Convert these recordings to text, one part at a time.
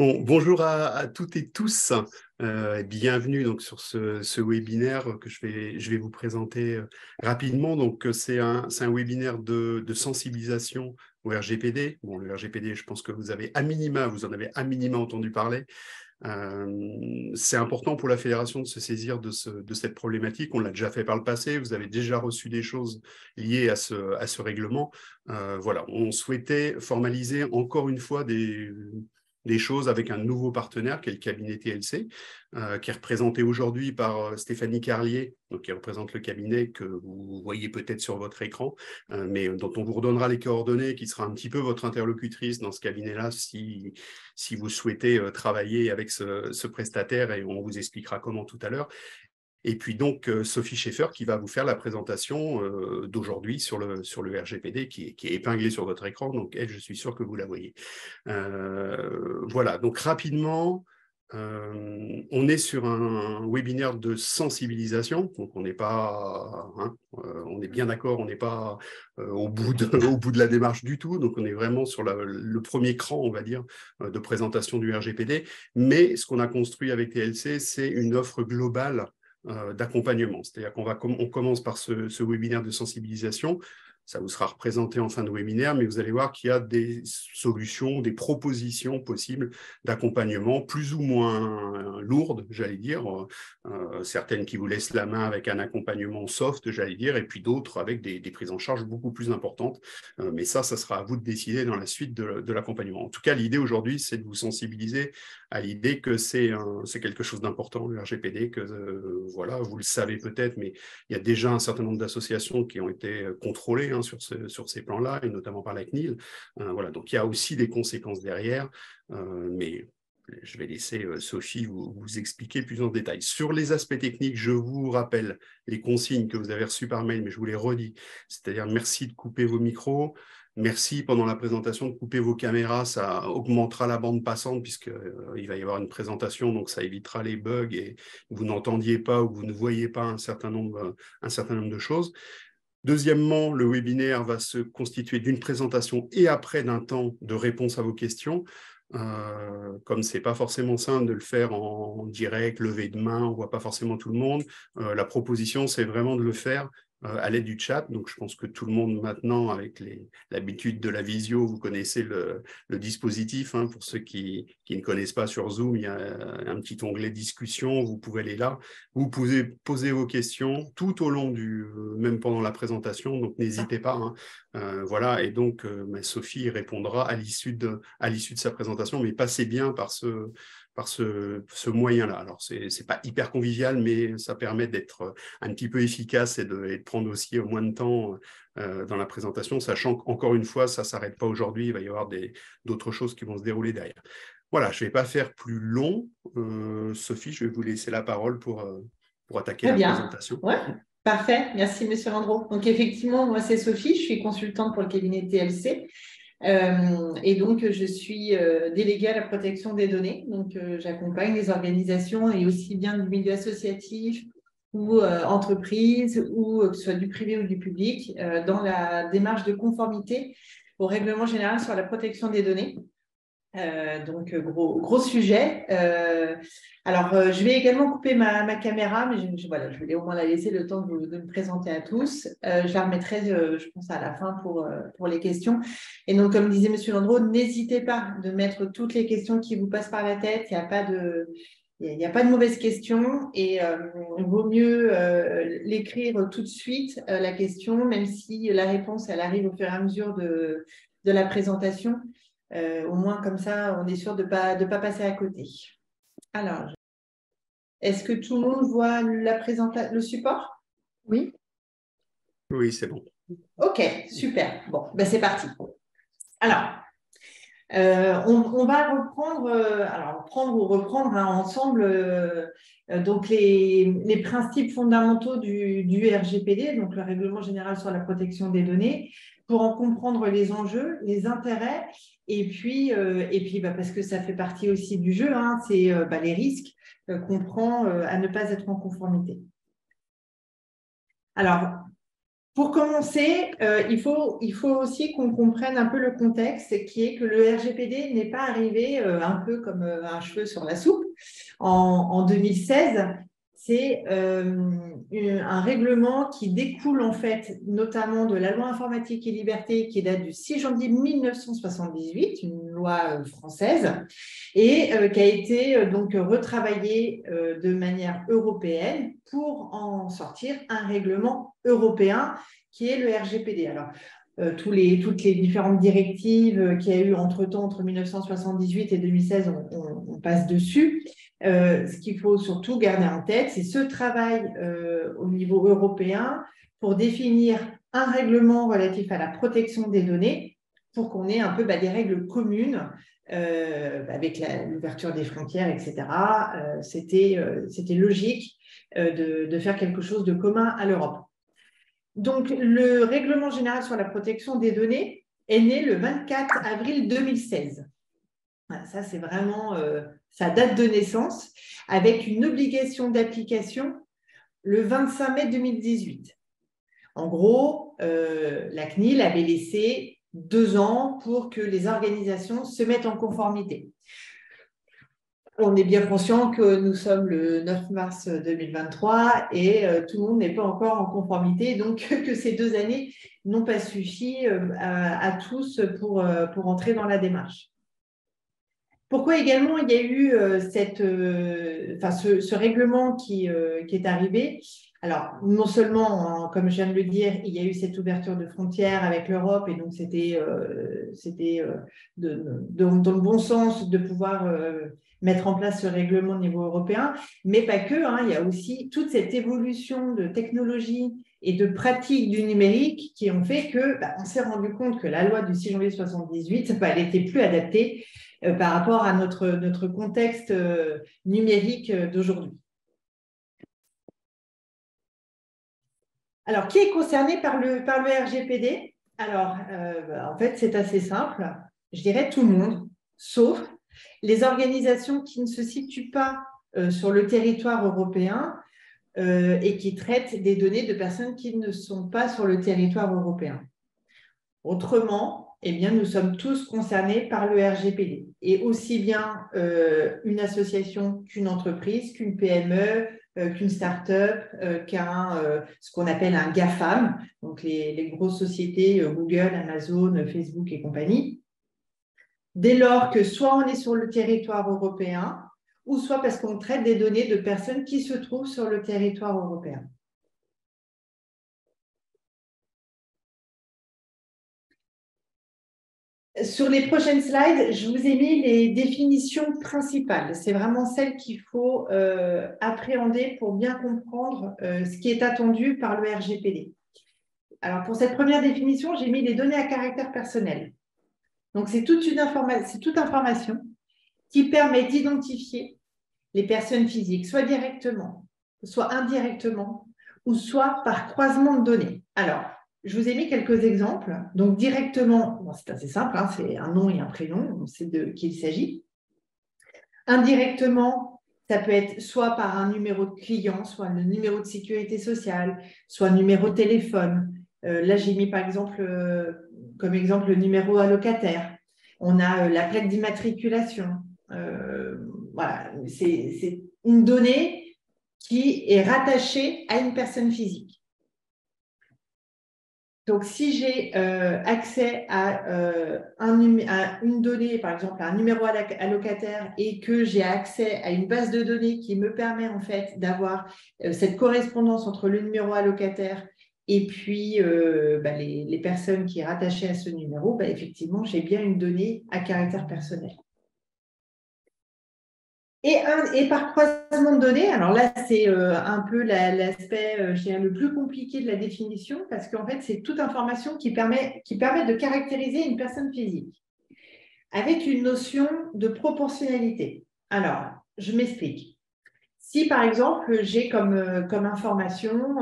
Bon, bonjour à toutes et tous. Et bienvenue donc sur ce webinaire que je vais vous présenter rapidement. Donc, c'est un webinaire de sensibilisation au RGPD. Bon, le RGPD, je pense que vous en avez à minima entendu parler. C'est important pour la fédération de se saisir de cette problématique. On l'a déjà fait par le passé. Vous avez déjà reçu des choses liées à ce règlement. Voilà, on souhaitait formaliser encore une fois des choses avec un nouveau partenaire qui est le cabinet TLC, qui est représenté aujourd'hui par Stéphanie Carlier, donc qui représente le cabinet que vous voyez peut-être sur votre écran, mais dont on vous redonnera les coordonnées, qui sera un petit peu votre interlocutrice dans ce cabinet-là si vous souhaitez travailler avec ce prestataire, et on vous expliquera comment tout à l'heure. Et puis donc Sophie Schaeffer qui va vous faire la présentation d'aujourd'hui sur le RGPD qui est épinglée sur votre écran, donc elle, je suis sûr que vous la voyez. Voilà, donc rapidement, on est sur un webinaire de sensibilisation, donc on n'est pas, on est bien d'accord, on n'est pas au bout de la démarche du tout, donc on est vraiment sur le premier cran, on va dire, de présentation du RGPD, mais ce qu'on a construit avec TLC, c'est une offre globale d'accompagnement. C'est-à-dire qu'on commence par ce webinaire de sensibilisation. Ça vous sera représenté en fin de webinaire, mais vous allez voir qu'il y a des solutions, des propositions possibles d'accompagnement, plus ou moins lourdes, j'allais dire. Certaines qui vous laissent la main avec un accompagnement soft, j'allais dire, et puis d'autres avec des prises en charge beaucoup plus importantes. Mais ça sera à vous de décider dans la suite de l'accompagnement. En tout cas, l'idée aujourd'hui, c'est de vous sensibiliser à l'idée que c'est quelque chose d'important, le RGPD, que voilà, vous le savez peut-être, mais il y a déjà un certain nombre d'associations qui ont été contrôlées sur ces plans-là, et notamment par la CNIL. Voilà, donc il y a aussi des conséquences derrière, mais je vais laisser Sophie vous expliquer plus en détail. Sur les aspects techniques, je vous rappelle les consignes que vous avez reçues par mail, mais je vous les redis. C'est-à-dire, merci de couper vos micros. Merci pendant la présentation de couper vos caméras, ça augmentera la bande passante puisqu'il va y avoir une présentation, donc ça évitera les bugs et vous n'entendiez pas ou vous ne voyez pas un certain nombre de choses. Deuxièmement, le webinaire va se constituer d'une présentation et après d'un temps de réponse à vos questions. Comme ce n'est pas forcément simple de le faire en direct, levé de main, on ne voit pas forcément tout le monde, la proposition, c'est vraiment de le faire à l'aide du chat. Donc, je pense que tout le monde maintenant, avec l'habitude de la visio, vous connaissez le dispositif. Pour ceux qui ne connaissent pas sur Zoom, il y a un petit onglet discussion, vous pouvez aller là. Vous pouvez poser vos questions tout au long même pendant la présentation, donc n'hésitez pas. Voilà, et donc Sophie répondra à l'issue de sa présentation, mais passez bien par ce moyen-là. Alors, ce n'est pas hyper convivial, mais ça permet d'être un petit peu efficace et de prendre aussi moins de temps dans la présentation, sachant qu'encore une fois, ça ne s'arrête pas aujourd'hui, il va y avoir d'autres choses qui vont se dérouler derrière. Voilà, je ne vais pas faire plus long. Sophie, je vais vous laisser la parole pour attaquer Très la bien. présentation. Ouais, parfait. Merci, Monsieur Landreau. Donc, effectivement, moi, c'est Sophie. Je suis consultante pour le cabinet TLC. Et donc, je suis déléguée à la protection des données. Donc, j'accompagne les organisations et aussi bien du milieu associatif ou entreprise, ou que ce soit du privé ou du public, dans la démarche de conformité au règlement général sur la protection des données. Donc, gros sujet. Je vais également couper ma caméra, mais voilà, je voulais au moins la laisser le temps de me présenter à tous. Je la remettrai, je pense, à la fin pour les questions. Et donc, comme disait Monsieur Landreau, n'hésitez pas de mettre toutes les questions qui vous passent par la tête. Il n'y a pas de mauvaises questions et il vaut mieux l'écrire tout de suite, la question, même si la réponse, elle arrive au fur et à mesure de la présentation. Au moins, comme ça, on est sûr de pas passer à côté. Alors, est-ce que tout le monde voit le support? Oui, Oui, c'est bon. OK, super. Bon, ben c'est parti. Alors, on va reprendre ensemble donc les principes fondamentaux du RGPD, donc le Règlement général sur la protection des données, pour en comprendre les enjeux, les intérêts, et puis parce que ça fait partie aussi du jeu, c'est les risques qu'on prend à ne pas être en conformité. Alors, Pour commencer, il faut aussi qu'on comprenne un peu le contexte, qui est que le RGPD n'est pas arrivé un peu comme un cheveu sur la soupe en 2016. C'est un règlement qui découle en fait notamment de la loi informatique et liberté qui date du 6 janvier 1978, une loi française, et qui a été donc retravaillée de manière européenne pour en sortir un règlement européen qui est le RGPD. Alors, toutes les différentes directives qu'il y a eu entre-temps, entre 1978 et 2016, on passe dessus. Ce qu'il faut surtout garder en tête, c'est ce travail au niveau européen pour définir un règlement relatif à la protection des données pour qu'on ait un peu des règles communes avec l'ouverture des frontières, etc. C'était logique de faire quelque chose de commun à l'Europe. Donc, le règlement général sur la protection des données est né le 24 avril 2016. Voilà, ça, c'est vraiment sa date de naissance, avec une obligation d'application le 25 mai 2018. En gros, la CNIL avait laissé 2 ans pour que les organisations se mettent en conformité. On est bien conscient que nous sommes le 9 mars 2023 et tout le monde n'est pas encore en conformité, donc que ces 2 années n'ont pas suffi à tous pour entrer dans la démarche. Pourquoi également il y a eu ce règlement qui est arrivé? Alors, non seulement, comme je viens de le dire, il y a eu cette ouverture de frontières avec l'Europe et donc c'était dans le bon sens de pouvoir mettre en place ce règlement au niveau européen, mais pas que, hein, il y a aussi toute cette évolution de technologie et de pratiques du numérique qui ont fait que on s'est rendu compte que la loi du 6 janvier 1978, elle n'était plus adaptée par rapport à notre contexte numérique d'aujourd'hui. Alors, qui est concerné par le RGPD? Alors, en fait, c'est assez simple. Je dirais tout le monde, sauf les organisations qui ne se situent pas sur le territoire européen et qui traitent des données de personnes qui ne sont pas sur le territoire européen. Autrement, eh bien, nous sommes tous concernés par le RGPD, et aussi bien une association qu'une entreprise, qu'une PME, qu'une start-up, ce qu'on appelle un GAFAM, donc les grosses sociétés Google, Amazon, Facebook et compagnie, dès lors que soit on est sur le territoire européen, ou soit parce qu'on traite des données de personnes qui se trouvent sur le territoire européen. Sur les prochaines slides, je vous ai mis les définitions principales. C'est vraiment celles qu'il faut appréhender pour bien comprendre ce qui est attendu par le RGPD. Alors, pour cette première définition, j'ai mis les données à caractère personnel. Donc, c'est toute information qui permet d'identifier les personnes physiques, soit directement, soit indirectement, ou soit par croisement de données. Alors, je vous ai mis quelques exemples. Donc, directement, c'est assez simple, hein, c'est un nom et un prénom, on sait de qui il s'agit. Indirectement, ça peut être soit par un numéro de client, soit le numéro de sécurité sociale, soit numéro de téléphone. Là, j'ai mis par exemple, comme exemple, le numéro allocataire. On a la plaque d'immatriculation. Voilà, c'est une donnée qui est rattachée à une personne physique. Donc, si j'ai accès à une donnée, par exemple à un numéro allocataire, et que j'ai accès à une base de données qui me permet en fait d'avoir cette correspondance entre le numéro allocataire et puis les personnes qui sont rattachées à ce numéro, effectivement, j'ai bien une donnée à caractère personnel. Et par croisement de données, alors là, c'est un peu l'aspect le plus compliqué de la définition, parce qu'en fait, c'est toute information qui permet de caractériser une personne physique, avec une notion de proportionnalité. Alors, je m'explique. Si, par exemple, j'ai comme information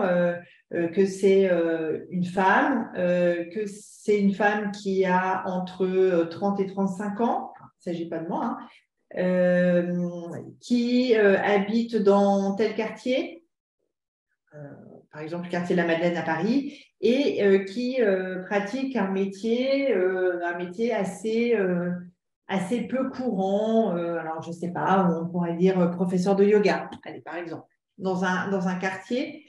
que c'est une femme, qui a entre 30 et 35 ans, il ne s'agit pas de moi, hein, qui habite dans tel quartier, par exemple le quartier de la Madeleine à Paris, et qui pratique un métier assez peu courant. Alors, je ne sais pas, on pourrait dire professeur de yoga, allez, par exemple, dans un quartier.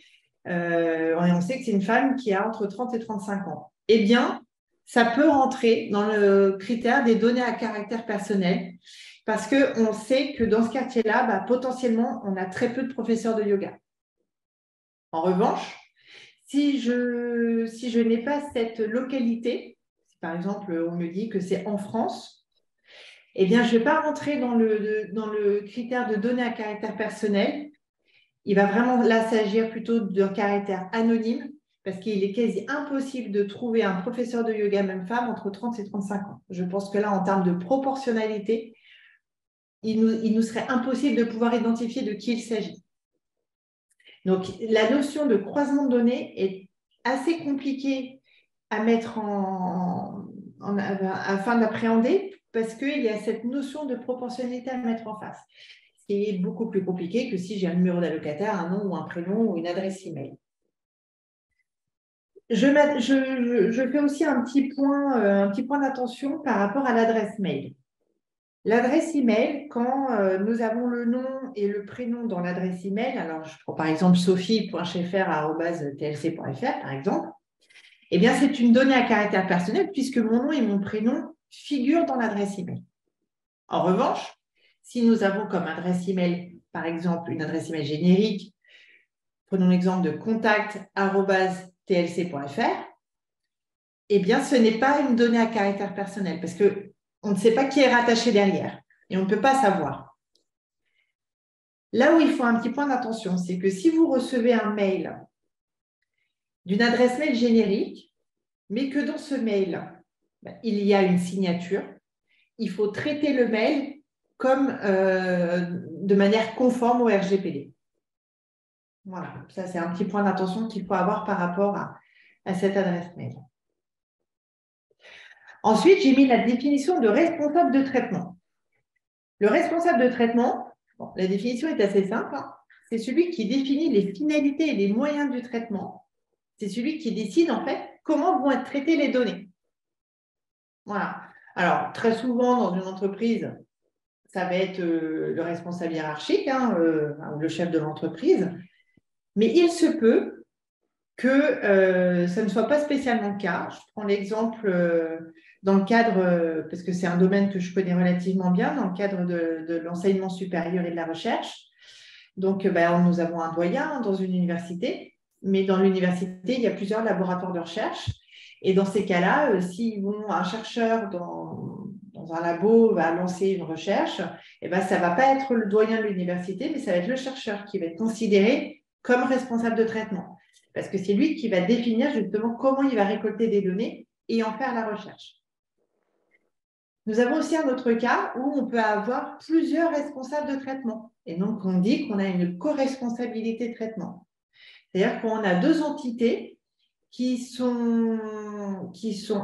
On sait que c'est une femme qui a entre 30 et 35 ans. Eh bien, ça peut rentrer dans le critère des données à caractère personnel parce qu'on sait que dans ce quartier-là, potentiellement, on a très peu de professeurs de yoga. En revanche, si je n'ai pas cette localité, si par exemple on me dit que c'est en France, eh bien je ne vais pas rentrer dans le critère de données à caractère personnel. Il va vraiment là s'agir plutôt d'un caractère anonyme parce qu'il est quasi impossible de trouver un professeur de yoga, même femme, entre 30 et 35 ans. Je pense que là, en termes de proportionnalité, il nous serait impossible de pouvoir identifier de qui il s'agit. Donc, la notion de croisement de données est assez compliquée à mettre afin d'appréhender parce qu'il y a cette notion de proportionnalité à mettre en face. C'est beaucoup plus compliqué que si j'ai un numéro d'allocataire, un nom ou un prénom ou une adresse email. Je fais aussi un petit point d'attention par rapport à l'adresse mail. L'adresse email, quand nous avons le nom et le prénom dans l'adresse email, alors je prends par exemple sophie.schaeffer@tlc.fr par exemple, eh bien c'est une donnée à caractère personnel puisque mon nom et mon prénom figurent dans l'adresse email. En revanche, si nous avons comme adresse email, par exemple, une adresse email générique, prenons l'exemple de contact@tlc.fr, eh bien ce n'est pas une donnée à caractère personnel parce que on ne sait pas qui est rattaché derrière et on ne peut pas savoir. Là où il faut un petit point d'attention, c'est que si vous recevez un mail d'une adresse mail générique, mais que dans ce mail, il y a une signature, il faut traiter le mail comme de manière conforme au RGPD. Voilà, ça c'est un petit point d'attention qu'il faut avoir par rapport à cette adresse mail. Ensuite, j'ai mis la définition de responsable de traitement. Le responsable de traitement, la définition est assez simple, c'est celui qui définit les finalités et les moyens du traitement. C'est celui qui décide en fait comment vont être traitées les données. Voilà. Alors, très souvent dans une entreprise, ça va être le responsable hiérarchique, le chef de l'entreprise, mais il se peut que ça ne soit pas spécialement le cas. Je prends l'exemple dans le cadre, parce que c'est un domaine que je connais relativement bien, dans le cadre de l'enseignement supérieur et de la recherche. Donc, nous avons un doyen dans une université, mais dans l'université, il y a plusieurs laboratoires de recherche. Et dans ces cas-là, un chercheur dans un labo va lancer une recherche, ça ne va pas être le doyen de l'université, mais ça va être le chercheur qui va être considéré comme responsable de traitement. Parce que c'est lui qui va définir justement comment il va récolter des données et en faire la recherche. Nous avons aussi un autre cas où on peut avoir plusieurs responsables de traitement. Et donc, on dit qu'on a une co-responsabilité de traitement. C'est-à-dire qu'on a deux entités qui sont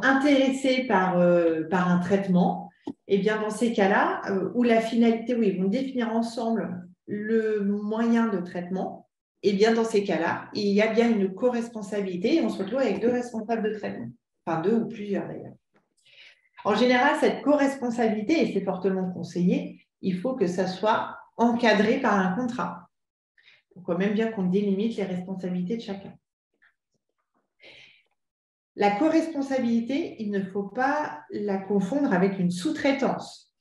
intéressées par un traitement. Et bien, dans ces cas-là, où la finalité, où ils vont définir ensemble le moyen de traitement, et bien dans ces cas-là, il y a bien une co-responsabilité et on se retrouve avec deux responsables de traitement. Enfin, deux ou plusieurs d'ailleurs. En général, cette co-responsabilité, et c'est fortement conseillé, il faut que ça soit encadré par un contrat. Il faut quand même bien qu'on délimite les responsabilités de chacun. La co-responsabilité, il ne faut pas la confondre avec une sous-traitance.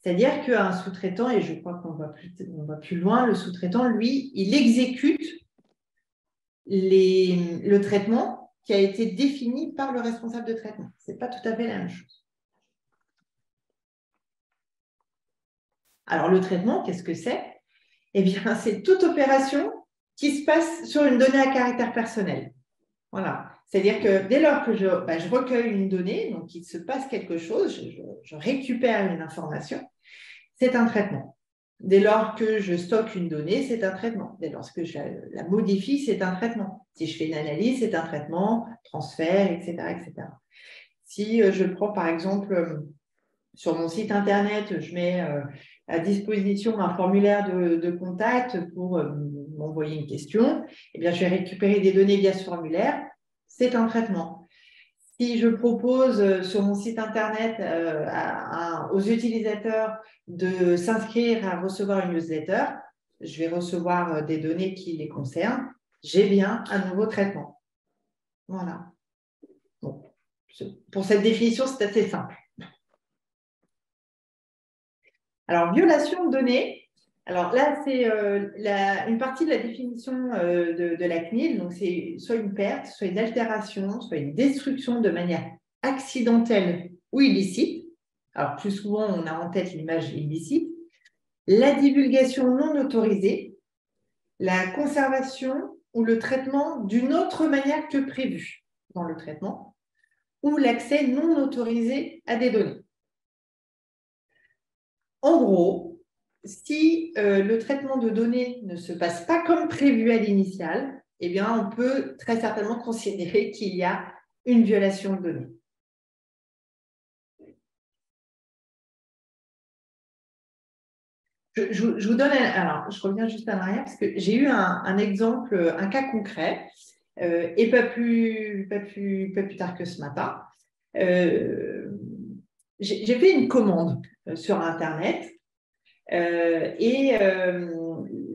C'est-à-dire qu'un sous-traitant, et je crois qu'on va plus loin, le sous-traitant, lui, il exécute le traitement qui a été défini par le responsable de traitement. Ce n'est pas tout à fait la même chose. Alors, le traitement, qu'est-ce que c'est? Eh bien, c'est toute opération qui se passe sur une donnée à caractère personnel. Voilà. C'est-à-dire que dès lors que je recueille une donnée, donc il se passe quelque chose, je récupère une information, c'est un traitement. Dès lors que je stocke une donnée, c'est un traitement. Dès lors que je la modifie, c'est un traitement. Si je fais une analyse, c'est un traitement, transfert, etc., etc. Si je prends par exemple sur mon site internet, je mets à disposition un formulaire de contact pour m'envoyer une question, eh bien, je vais récupérer des données via ce formulaire. C'est un traitement. Si je propose sur mon site internet aux utilisateurs de s'inscrire à recevoir une newsletter, je vais recevoir des données qui les concernent. J'ai bien un nouveau traitement. Voilà. Bon. Pour cette définition, c'est assez simple. Alors, violation de données. Alors là, c'est une partie de la définition de la CNIL. Donc, c'est soit une perte, soit une altération, soit une destruction de manière accidentelle ou illicite. Alors, plus souvent, on a en tête l'image illicite. La divulgation non autorisée, la conservation ou le traitement d'une autre manière que prévu dans le traitement, ou l'accès non autorisé à des données. En gros, si le traitement de données ne se passe pas comme prévu à l'initial, eh bien, on peut très certainement considérer qu'il y a une violation de données. Je vous donne, alors je reviens juste en arrière parce que j'ai eu un exemple, un cas concret, et pas plus tard que ce matin. J'ai fait une commande sur Internet et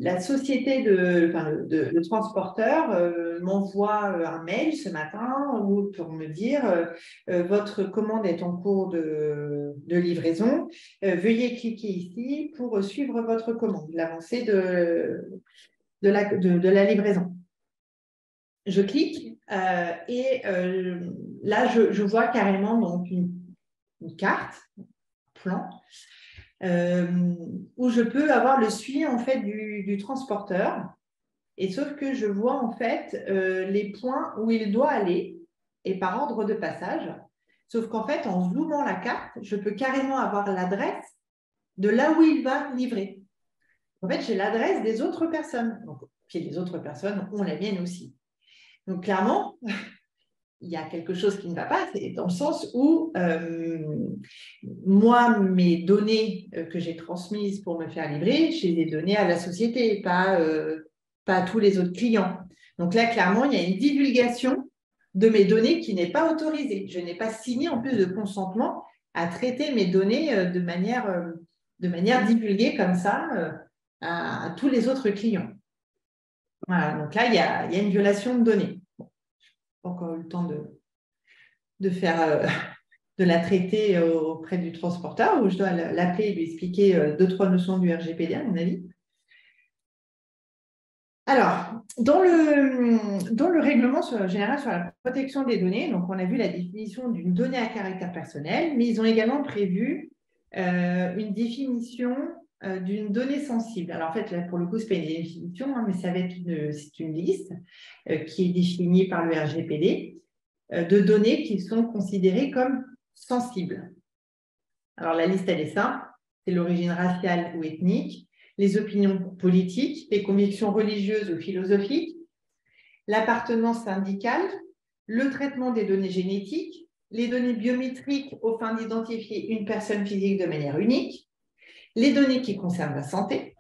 la société le transporteur m'envoie un mail ce matin pour me dire votre commande est en cours de livraison. Veuillez cliquer ici pour suivre votre commande, l'avancée de la livraison. Je clique et là, je vois carrément donc une carte, un plan, où je peux avoir le suivi en fait du transporteur, et sauf que je vois en fait les points où il doit aller et par ordre de passage, sauf qu'en fait en zoomant la carte, je peux carrément avoir l'adresse de là où il va livrer. En fait, j'ai l'adresse des autres personnes. Donc, puis les autres personnes ont la mienne aussi. Donc clairement, il y a quelque chose qui ne va pas, c'est dans le sens où moi, mes données que j'ai transmises pour me faire livrer, je les ai données à la société, pas à tous les autres clients. Donc là, clairement, il y a une divulgation de mes données qui n'est pas autorisée. Je n'ai pas signé en plus de consentement à traiter mes données de manière divulguée comme ça à tous les autres clients. Voilà, donc là, il y a une violation de données. Bon, encore eu le temps de faire, de la traiter auprès du transporteur, où je dois l'appeler et lui expliquer 2-3 notions du RGPD, à mon avis. Alors, dans le règlement général sur la protection des données, donc on a vu la définition d'une donnée à caractère personnel, mais ils ont également prévu une définition d'une donnée sensible. Alors en fait, là, pour le coup, ce n'est pas une définition, mais ça va être c'est une liste qui est définie par le RGPD de données qui sont considérées comme sensibles. Alors la liste, elle est simple, c'est l'origine raciale ou ethnique, les opinions politiques, les convictions religieuses ou philosophiques, l'appartenance syndicale, le traitement des données génétiques, les données biométriques aux fins d'identifier une personne physique de manière unique, les données qui concernent la santé,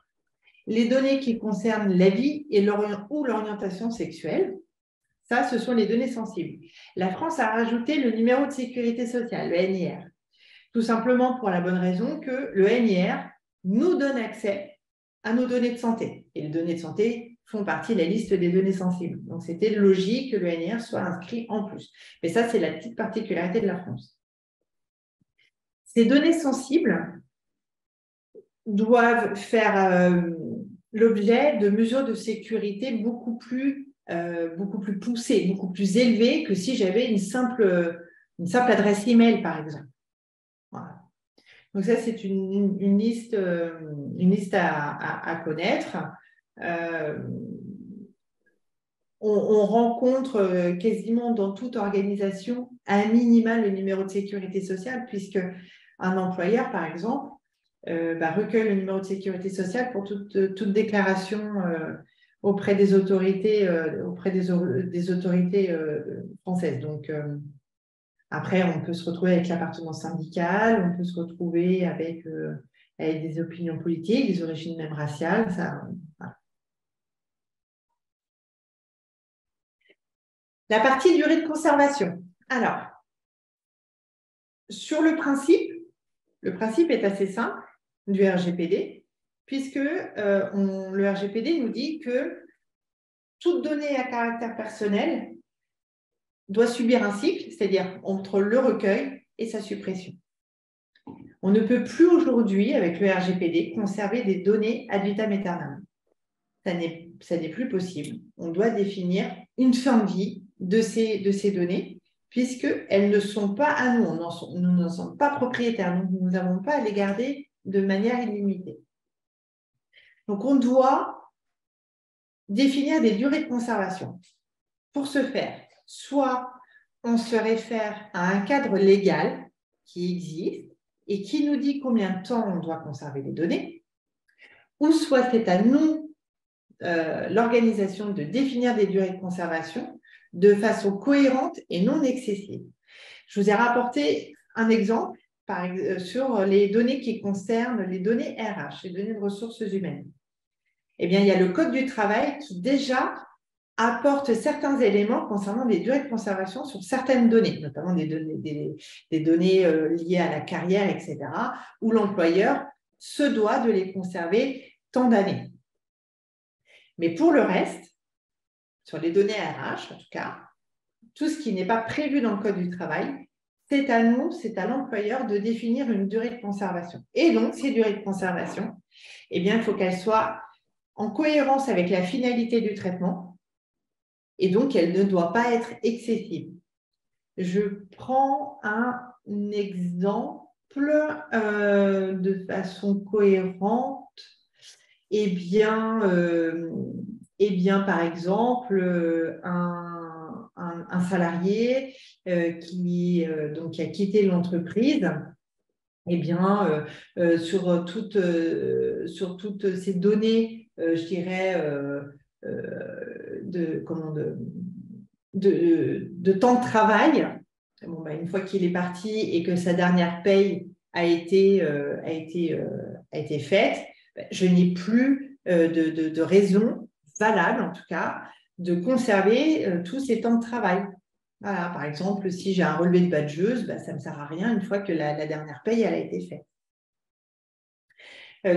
les données qui concernent la vie et ou l'orientation sexuelle. Ça, ce sont les données sensibles. La France a rajouté le numéro de sécurité sociale, le NIR, tout simplement pour la bonne raison que le NIR nous donne accès à nos données de santé. Et les données de santé font partie de la liste des données sensibles. Donc, c'était logique que le NIR soit inscrit en plus. Mais ça, c'est la petite particularité de la France. Ces données sensibles doivent faire l'objet de mesures de sécurité beaucoup plus poussées, beaucoup plus élevées que si j'avais une simple adresse email, par exemple. Voilà. Donc ça, c'est une liste à connaître. On rencontre quasiment dans toute organisation un minima le numéro de sécurité sociale, puisque un employeur, par exemple, recueille le numéro de sécurité sociale pour toute déclaration auprès des autorités, françaises. Donc, après, on peut se retrouver avec l'appartenance syndicale, on peut se retrouver avec des opinions politiques, des origines même raciales. Ça, voilà. La partie durée de conservation. Alors, sur le principe est assez simple du RGPD, puisque le RGPD nous dit que toute donnée à caractère personnel doit subir un cycle, c'est-à-dire entre le recueil et sa suppression. On ne peut plus aujourd'hui, avec le RGPD, conserver des données ad vitam aeternam. Ça n'est plus possible. On doit définir une fin de vie de ces données, puisqu'elles ne sont pas à nous. Nous n'en sommes pas propriétaires. Nous n'avons pas à les garder de manière illimitée. Donc, on doit définir des durées de conservation. Pour ce faire, soit on se réfère à un cadre légal qui existe et qui nous dit combien de temps on doit conserver les données, ou soit c'est à nous, l'organisation, de définir des durées de conservation de façon cohérente et non excessive. Je vous ai rapporté un exemple sur les données qui concernent les données RH, les données de ressources humaines. Eh bien, il y a le Code du travail qui déjà apporte certains éléments concernant les durées de conservation sur certaines données, notamment des données liées à la carrière, etc., où l'employeur se doit de les conserver tant d'années. Mais pour le reste, sur les données RH en tout cas, tout ce qui n'est pas prévu dans le Code du travail, c'est à nous, c'est à l'employeur de définir une durée de conservation. Et donc, ces durées de conservation, eh bien, il faut qu'elles soient en cohérence avec la finalité du traitement, et donc elle ne doit pas être excessive. Je prends un exemple de façon cohérente. Eh bien, par exemple, un salarié qui a quitté l'entreprise, eh bien, sur toutes ces données, je dirais, de temps de travail, bon, bah, une fois qu'il est parti et que sa dernière paye a été faite, je n'ai plus de raison valable, en tout cas, de conserver tous ces temps de travail. Voilà, par exemple, si j'ai un relevé de badgeuse, bah, ça ne me sert à rien une fois que la dernière paye elle a été faite.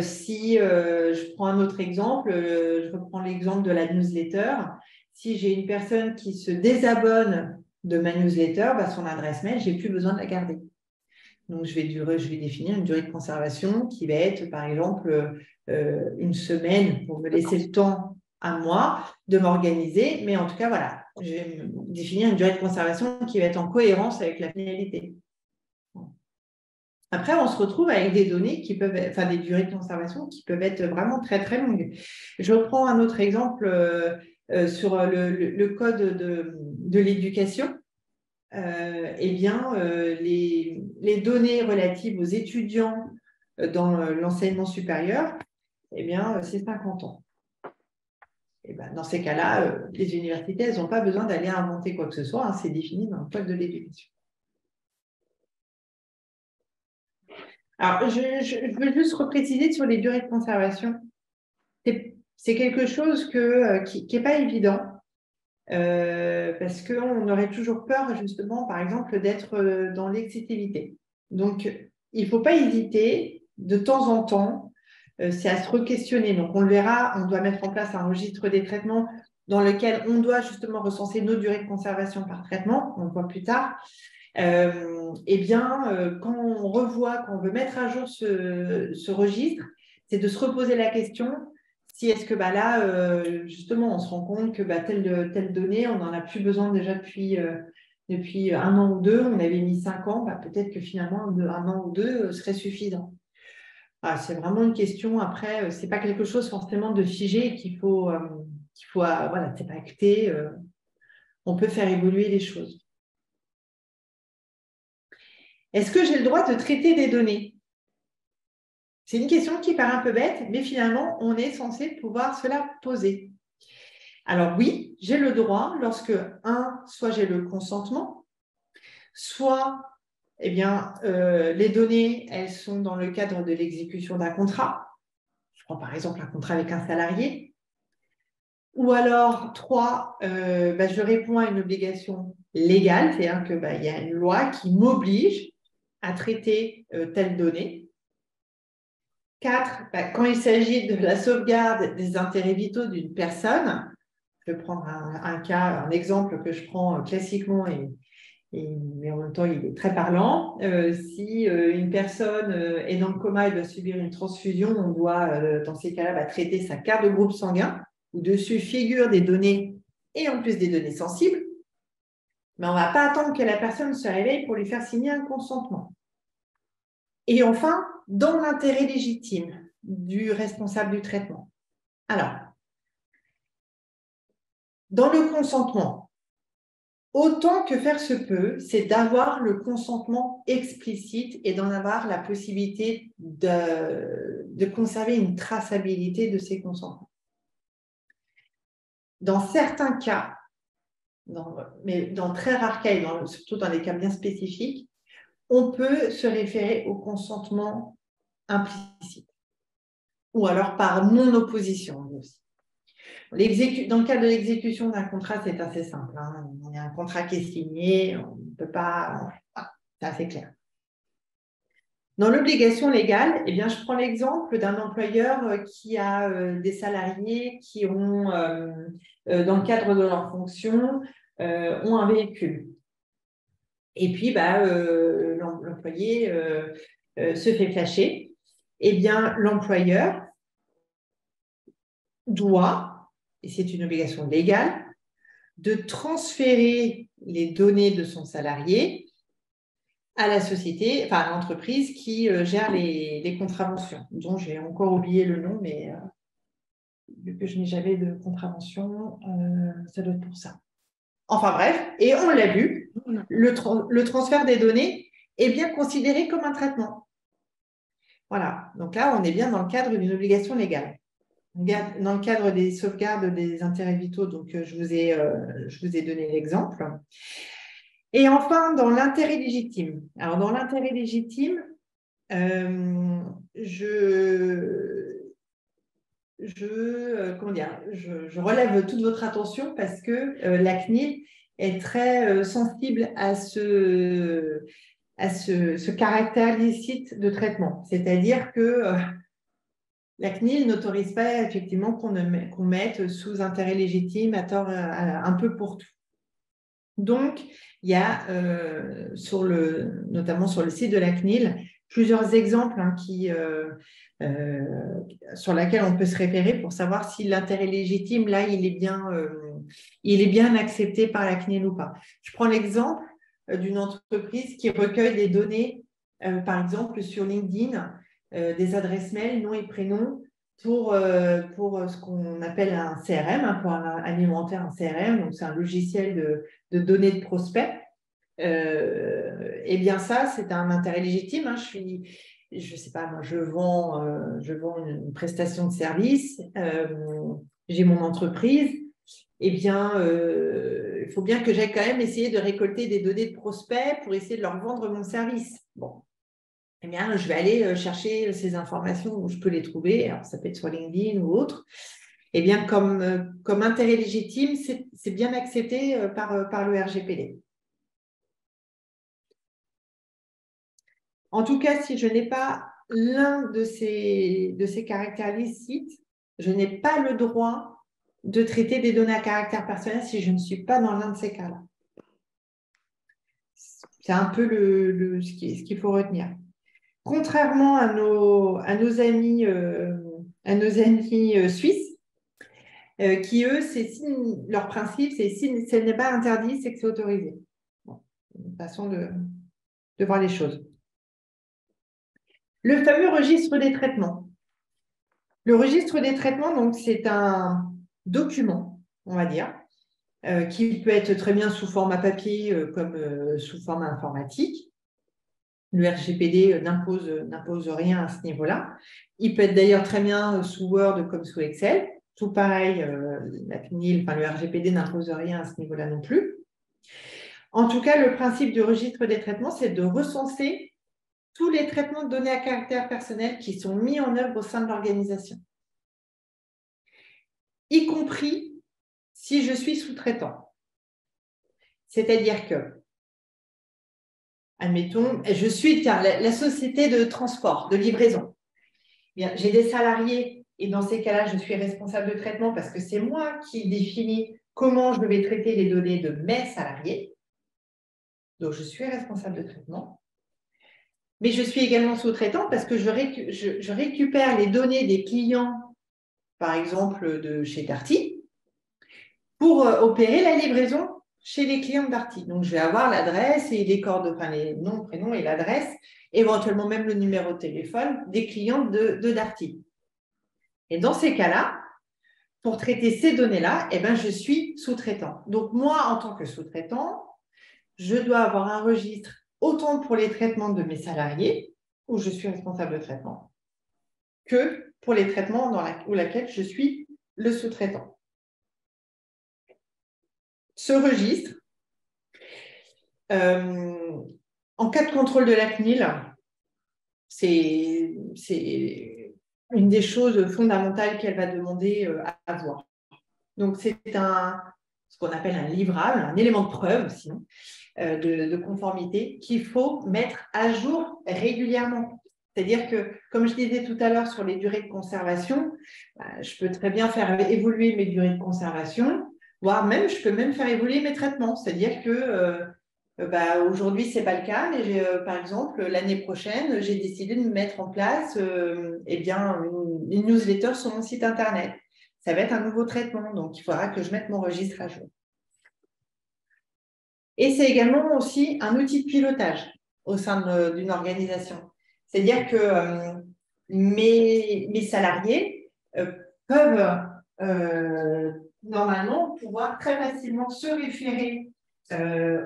Si je prends un autre exemple, je reprends l'exemple de la newsletter. Si j'ai une personne qui se désabonne de ma newsletter, bah, son adresse mail, je n'ai plus besoin de la garder. Donc, je vais définir une durée de conservation qui va être, par exemple, une semaine pour me laisser le temps à moi de m'organiser. Mais en tout cas, voilà, je vais définir une durée de conservation qui va être en cohérence avec la finalité. Après, on se retrouve avec des données qui peuvent être, enfin des durées de conservation qui peuvent être vraiment très, très longues. Je reprends un autre exemple sur le code de l'éducation. Eh bien, les données relatives aux étudiants dans l'enseignement supérieur, eh bien, c'est 50 ans. Et ben, dans ces cas-là, les universités, elles n'ont pas besoin d'aller inventer quoi que ce soit, hein, c'est défini dans le code de l'éducation. Alors, je veux juste repréciser sur les durées de conservation. C'est quelque chose qui n'est pas évident parce qu'on aurait toujours peur, justement, par exemple, d'être dans l'excessivité. Donc, il ne faut pas hésiter de temps en temps, c'est à se re-questionner. Donc, on le verra, on doit mettre en place un registre des traitements dans lequel on doit justement recenser nos durées de conservation par traitement, on le voit plus tard. Eh bien, quand on revoit, quand on veut mettre à jour ce registre, c'est de se reposer la question si est-ce que bah, là, justement, on se rend compte que bah, telle donnée, on n'en a plus besoin déjà depuis 1 an ou 2, on avait mis 5 ans, bah, peut-être que finalement, 1 an ou 2 serait suffisant. Ah, c'est vraiment une question, après, ce n'est pas quelque chose forcément de figé qu'il faut voilà, c'est pas acté, on peut faire évoluer les choses. Est-ce que j'ai le droit de traiter des données? C'est une question qui paraît un peu bête, mais finalement, on est censé pouvoir se la poser. Alors oui, j'ai le droit lorsque, soit j'ai le consentement, soit eh bien, les données, elles sont dans le cadre de l'exécution d'un contrat. Je prends par exemple un contrat avec un salarié. Ou alors, 3, je réponds à une obligation légale, c'est-à-dire qu'il y a une loi qui m'oblige à traiter telle donnée. 4, quand il s'agit de la sauvegarde des intérêts vitaux d'une personne, je vais prendre un exemple que je prends classiquement, mais en même temps, il est très parlant. Si une personne est dans le coma et doit subir une transfusion, on doit, dans ces cas-là, traiter sa carte de groupe sanguin, où dessus figurent des données et en plus des données sensibles. Mais on ne va pas attendre que la personne se réveille pour lui faire signer un consentement. Et enfin, dans l'intérêt légitime du responsable du traitement. Alors, dans le consentement, autant que faire se peut, c'est d'avoir le consentement explicite et d'en avoir la possibilité de conserver une traçabilité de ces consentements. Dans certains cas, mais dans très rares cas, et surtout dans les cas bien spécifiques, on peut se référer au consentement implicite ou alors par non-opposition aussi. Dans le cas de l'exécution d'un contrat, c'est assez simple. Il y a un contrat qui est signé, on ne peut pas... c'est assez clair. Dans l'obligation légale, je prends l'exemple d'un employeur qui a des salariés qui ont, dans le cadre de leur fonction, ont un véhicule. Et puis, l'employé se fait flasher. Eh bien, l'employeur doit, et c'est une obligation légale, de transférer les données de son salarié à la société, enfin à l'entreprise qui gère les contraventions, dont j'ai encore oublié le nom, mais vu que je n'ai jamais de contravention, ça doit être pour ça. Enfin bref, et on l'a vu, le transfert des données est bien considéré comme un traitement. Voilà, donc là, on est bien dans le cadre d'une obligation légale. Dans le cadre des sauvegardes des intérêts vitaux, donc je vous ai donné l'exemple. Et enfin, dans l'intérêt légitime. Alors, dans l'intérêt légitime, je relève toute votre attention parce que la CNIL est très sensible à ce caractère licite de traitement. C'est-à-dire que la CNIL n'autorise pas effectivement qu'on mette sous intérêt légitime à tort un peu pour tout. Donc, il y a, notamment sur le site de la CNIL, plusieurs exemples sur lesquels on peut se référer pour savoir si l'intérêt légitime, là, il est bien accepté par la CNIL ou pas. Je prends l'exemple d'une entreprise qui recueille des données, par exemple, sur LinkedIn, des adresses mail, nom et prénom, pour ce qu'on appelle un CRM, pour alimenter un CRM, donc c'est un logiciel de données de prospects. Eh bien ça, c'est un intérêt légitime. Je sais pas, moi, je vends une prestation de service, j'ai mon entreprise. Eh bien, il faut bien que j'aille quand même essayer de récolter des données de prospects pour essayer de leur vendre mon service. Bon. Eh bien, je vais aller chercher ces informations où je peux les trouver. Alors, ça peut être sur LinkedIn ou autre. Eh bien, comme intérêt légitime, c'est bien accepté par le RGPD. En tout cas, si je n'ai pas l'un de ces caractères licites, je n'ai pas le droit de traiter des données à caractère personnel si je ne suis pas dans l'un de ces cas-là. C'est un peu ce qu'il faut retenir. Contrairement à nos amis suisses, qui eux, leur principe, c'est si ce n'est pas interdit, c'est que c'est autorisé. Bon, une façon de voir les choses. Le fameux registre des traitements. Le registre des traitements, donc, c'est un document, on va dire, qui peut être très bien sous format papier comme sous format informatique. Le RGPD n'impose rien à ce niveau-là. Il peut être d'ailleurs très bien sous Word comme sous Excel. Tout pareil, la CNIL, le RGPD n'impose rien à ce niveau-là non plus. En tout cas, le principe du registre des traitements, c'est de recenser tous les traitements de données à caractère personnel qui sont mis en œuvre au sein de l'organisation, y compris si je suis sous-traitant. C'est-à-dire que, admettons, je suis la société de transport, de livraison. Bien, j'ai des salariés et dans ces cas-là, je suis responsable de traitement parce que c'est moi qui définis comment je vais traiter les données de mes salariés. Donc, je suis responsable de traitement. Mais je suis également sous-traitant parce que je récupère les données des clients, par exemple de chez Darty, pour opérer la livraison chez les clients Darty. Donc, je vais avoir l'adresse et les coordonnées, enfin les noms, prénoms et l'adresse, éventuellement même le numéro de téléphone des clients de Darty. Et dans ces cas-là, pour traiter ces données-là, eh ben, je suis sous-traitant. Donc, moi, en tant que sous-traitant, je dois avoir un registre autant pour les traitements de mes salariés, où je suis responsable de traitement, que pour les traitements où laquelle je suis le sous-traitant. Ce registre, en cas de contrôle de la CNIL, c'est une des choses fondamentales qu'elle va demander à voir. Donc, c'est ce qu'on appelle un livrable, un élément de preuve, sinon, de conformité qu'il faut mettre à jour régulièrement. C'est-à-dire que, comme je disais tout à l'heure sur les durées de conservation, je peux très bien faire évoluer mes durées de conservation, voire même, je peux même faire évoluer mes traitements. C'est-à-dire que aujourd'hui, ce n'est pas le cas, mais par exemple, l'année prochaine, j'ai décidé de mettre en place une newsletter sur mon site Internet. Ça va être un nouveau traitement, donc il faudra que je mette mon registre à jour. Et c'est également aussi un outil de pilotage au sein d'une organisation. C'est-à-dire que mes salariés peuvent normalement pouvoir très facilement se référer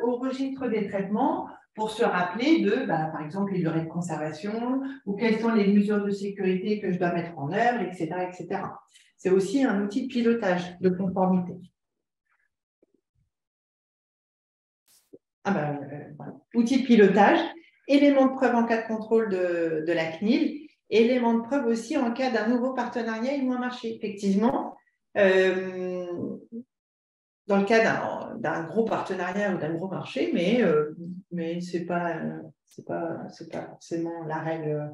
au registre des traitements pour se rappeler par exemple, les durées de conservation ou quelles sont les mesures de sécurité que je dois mettre en œuvre, etc., etc. C'est aussi un outil de pilotage de conformité. Voilà. Outil de pilotage, élément de preuve en cas de contrôle de la CNIL, élément de preuve aussi en cas d'un nouveau partenariat ou un marché. Effectivement, dans le cas d'un gros partenariat ou d'un gros marché, mais ce n'est pas forcément la règle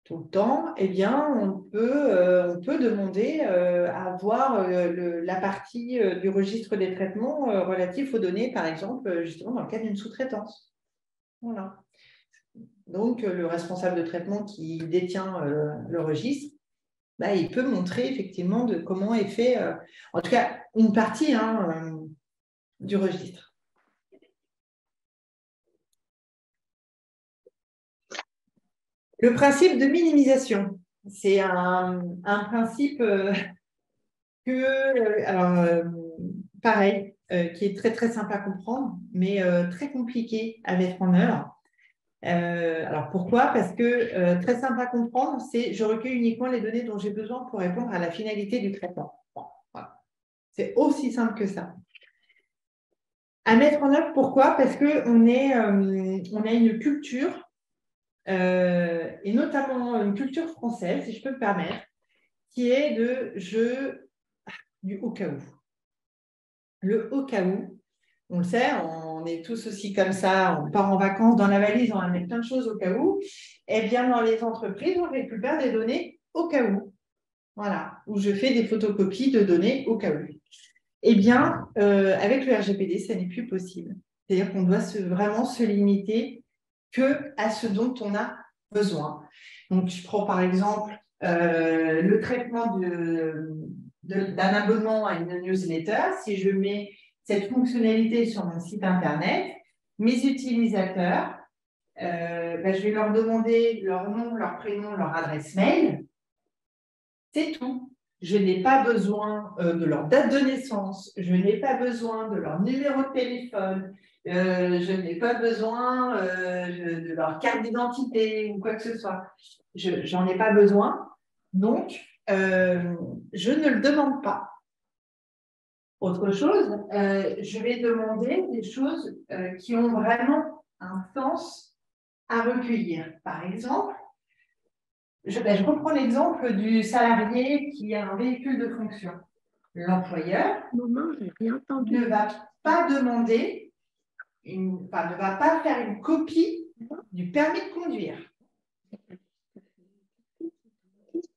tout le temps, eh bien, on peut demander à voir la partie du registre des traitements relatifs aux données, par exemple, justement dans le cadre d'une sous-traitance. Voilà. Donc, le responsable de traitement qui détient le registre, il peut montrer effectivement de comment est fait, en tout cas, une partie du registre. Le principe de minimisation, c'est un principe pareil, qui est très très simple à comprendre, mais très compliqué à mettre en œuvre. Alors pourquoi? Parce que très simple à comprendre, c'est je recueille uniquement les données dont j'ai besoin pour répondre à la finalité du traitement. Bon, voilà. C'est aussi simple que ça. À mettre en œuvre, pourquoi? Parce qu'on a une culture, et notamment une culture française, si je peux me permettre, qui est du au cas où. Le au cas où, on le sait, on est tous aussi comme ça, on part en vacances dans la valise, on va mettre plein de choses au cas où. Eh bien, dans les entreprises, on récupère des données au cas où. Voilà, où je fais des photocopies de données au cas où. Eh bien, avec le RGPD, ça n'est plus possible. C'est-à-dire qu'on doit vraiment se limiter qu'à ce dont on a besoin. Donc, je prends par exemple le traitement d'un abonnement à une newsletter. Si je mets cette fonctionnalité sur mon site Internet, mes utilisateurs, je vais leur demander leur nom, leur prénom, leur adresse mail. C'est tout. Je n'ai pas besoin de leur date de naissance, je n'ai pas besoin de leur numéro de téléphone, je n'ai pas besoin de leur carte d'identité ou quoi que ce soit. Je n'en ai pas besoin, donc je ne le demande pas. Autre chose, je vais demander des choses qui ont vraiment un sens à recueillir. Par exemple, je reprends l'exemple du salarié qui a un véhicule de fonction. l'employeur ne va pas demander, ne va pas faire une copie du permis de conduire.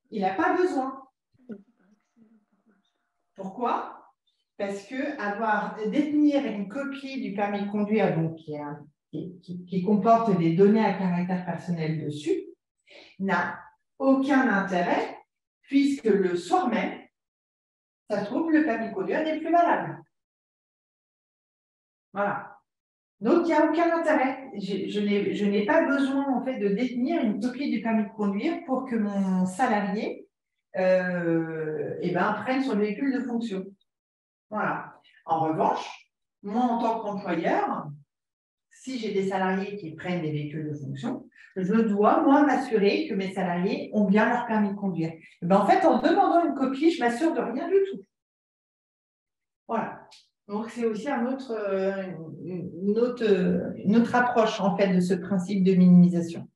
Il n'a pas besoin. Pourquoi? Parce que détenir une copie du permis de conduire, donc qui comporte des données à caractère personnel dessus, n'a aucun intérêt, puisque le soir même, ça se trouve, le permis de conduire n'est plus valable. Voilà. Donc, il n'y a aucun intérêt. Je n'ai pas besoin, en fait, de détenir une copie du permis de conduire pour que mon salarié prenne son véhicule de fonction. Voilà. En revanche, moi, en tant qu'employeur, si j'ai des salariés qui prennent des véhicules de fonction, je dois, moi, m'assurer que mes salariés ont bien leur permis de conduire. En fait, en demandant une copie, je m'assure de rien du tout. Voilà. Donc, c'est aussi une autre approche, en fait, de ce principe de minimisation.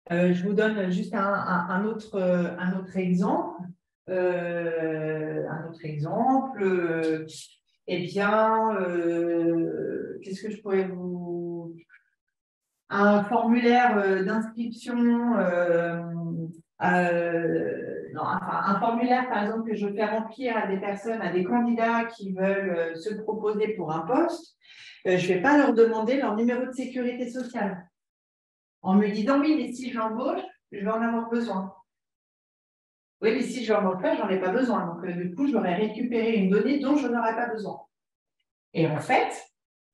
Je vous donne juste un autre exemple. Qu'est-ce que je pourrais vous... Un formulaire d'inscription, un formulaire, par exemple, que je fais remplir à des personnes, à des candidats qui veulent se proposer pour un poste, je ne vais pas leur demander leur numéro de sécurité sociale. En me disant, oui, mais si j'embauche, je vais en avoir besoin. Oui, mais si je n'embauche pas, je n'en ai pas besoin. Donc, du coup, j'aurais récupéré une donnée dont je n'aurais pas besoin. Et en fait,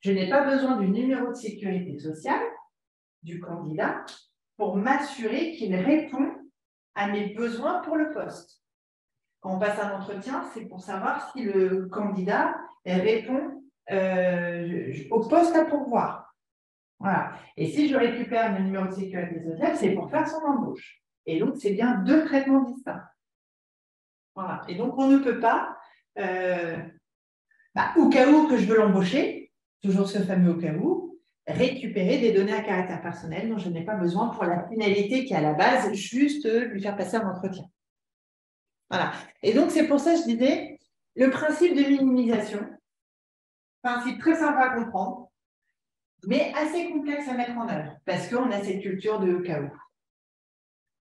je n'ai pas besoin du numéro de sécurité sociale du candidat pour m'assurer qu'il répond à mes besoins pour le poste. Quand on passe un entretien, c'est pour savoir si le candidat répond au poste à pourvoir. Voilà. Et si je récupère le numéro de sécurité sociale, c'est pour faire son embauche. Et donc, c'est bien deux traitements distincts. Voilà. Et donc, on ne peut pas, au cas où que je veux l'embaucher, toujours ce fameux au cas où, récupérer des données à caractère personnel dont je n'ai pas besoin pour la finalité qui est à la base, juste lui faire passer un entretien. Voilà. Et donc, c'est pour ça que je disais, le principe de minimisation, principe très simple à comprendre, mais assez complexe à mettre en œuvre, parce qu'on a cette culture de cas où.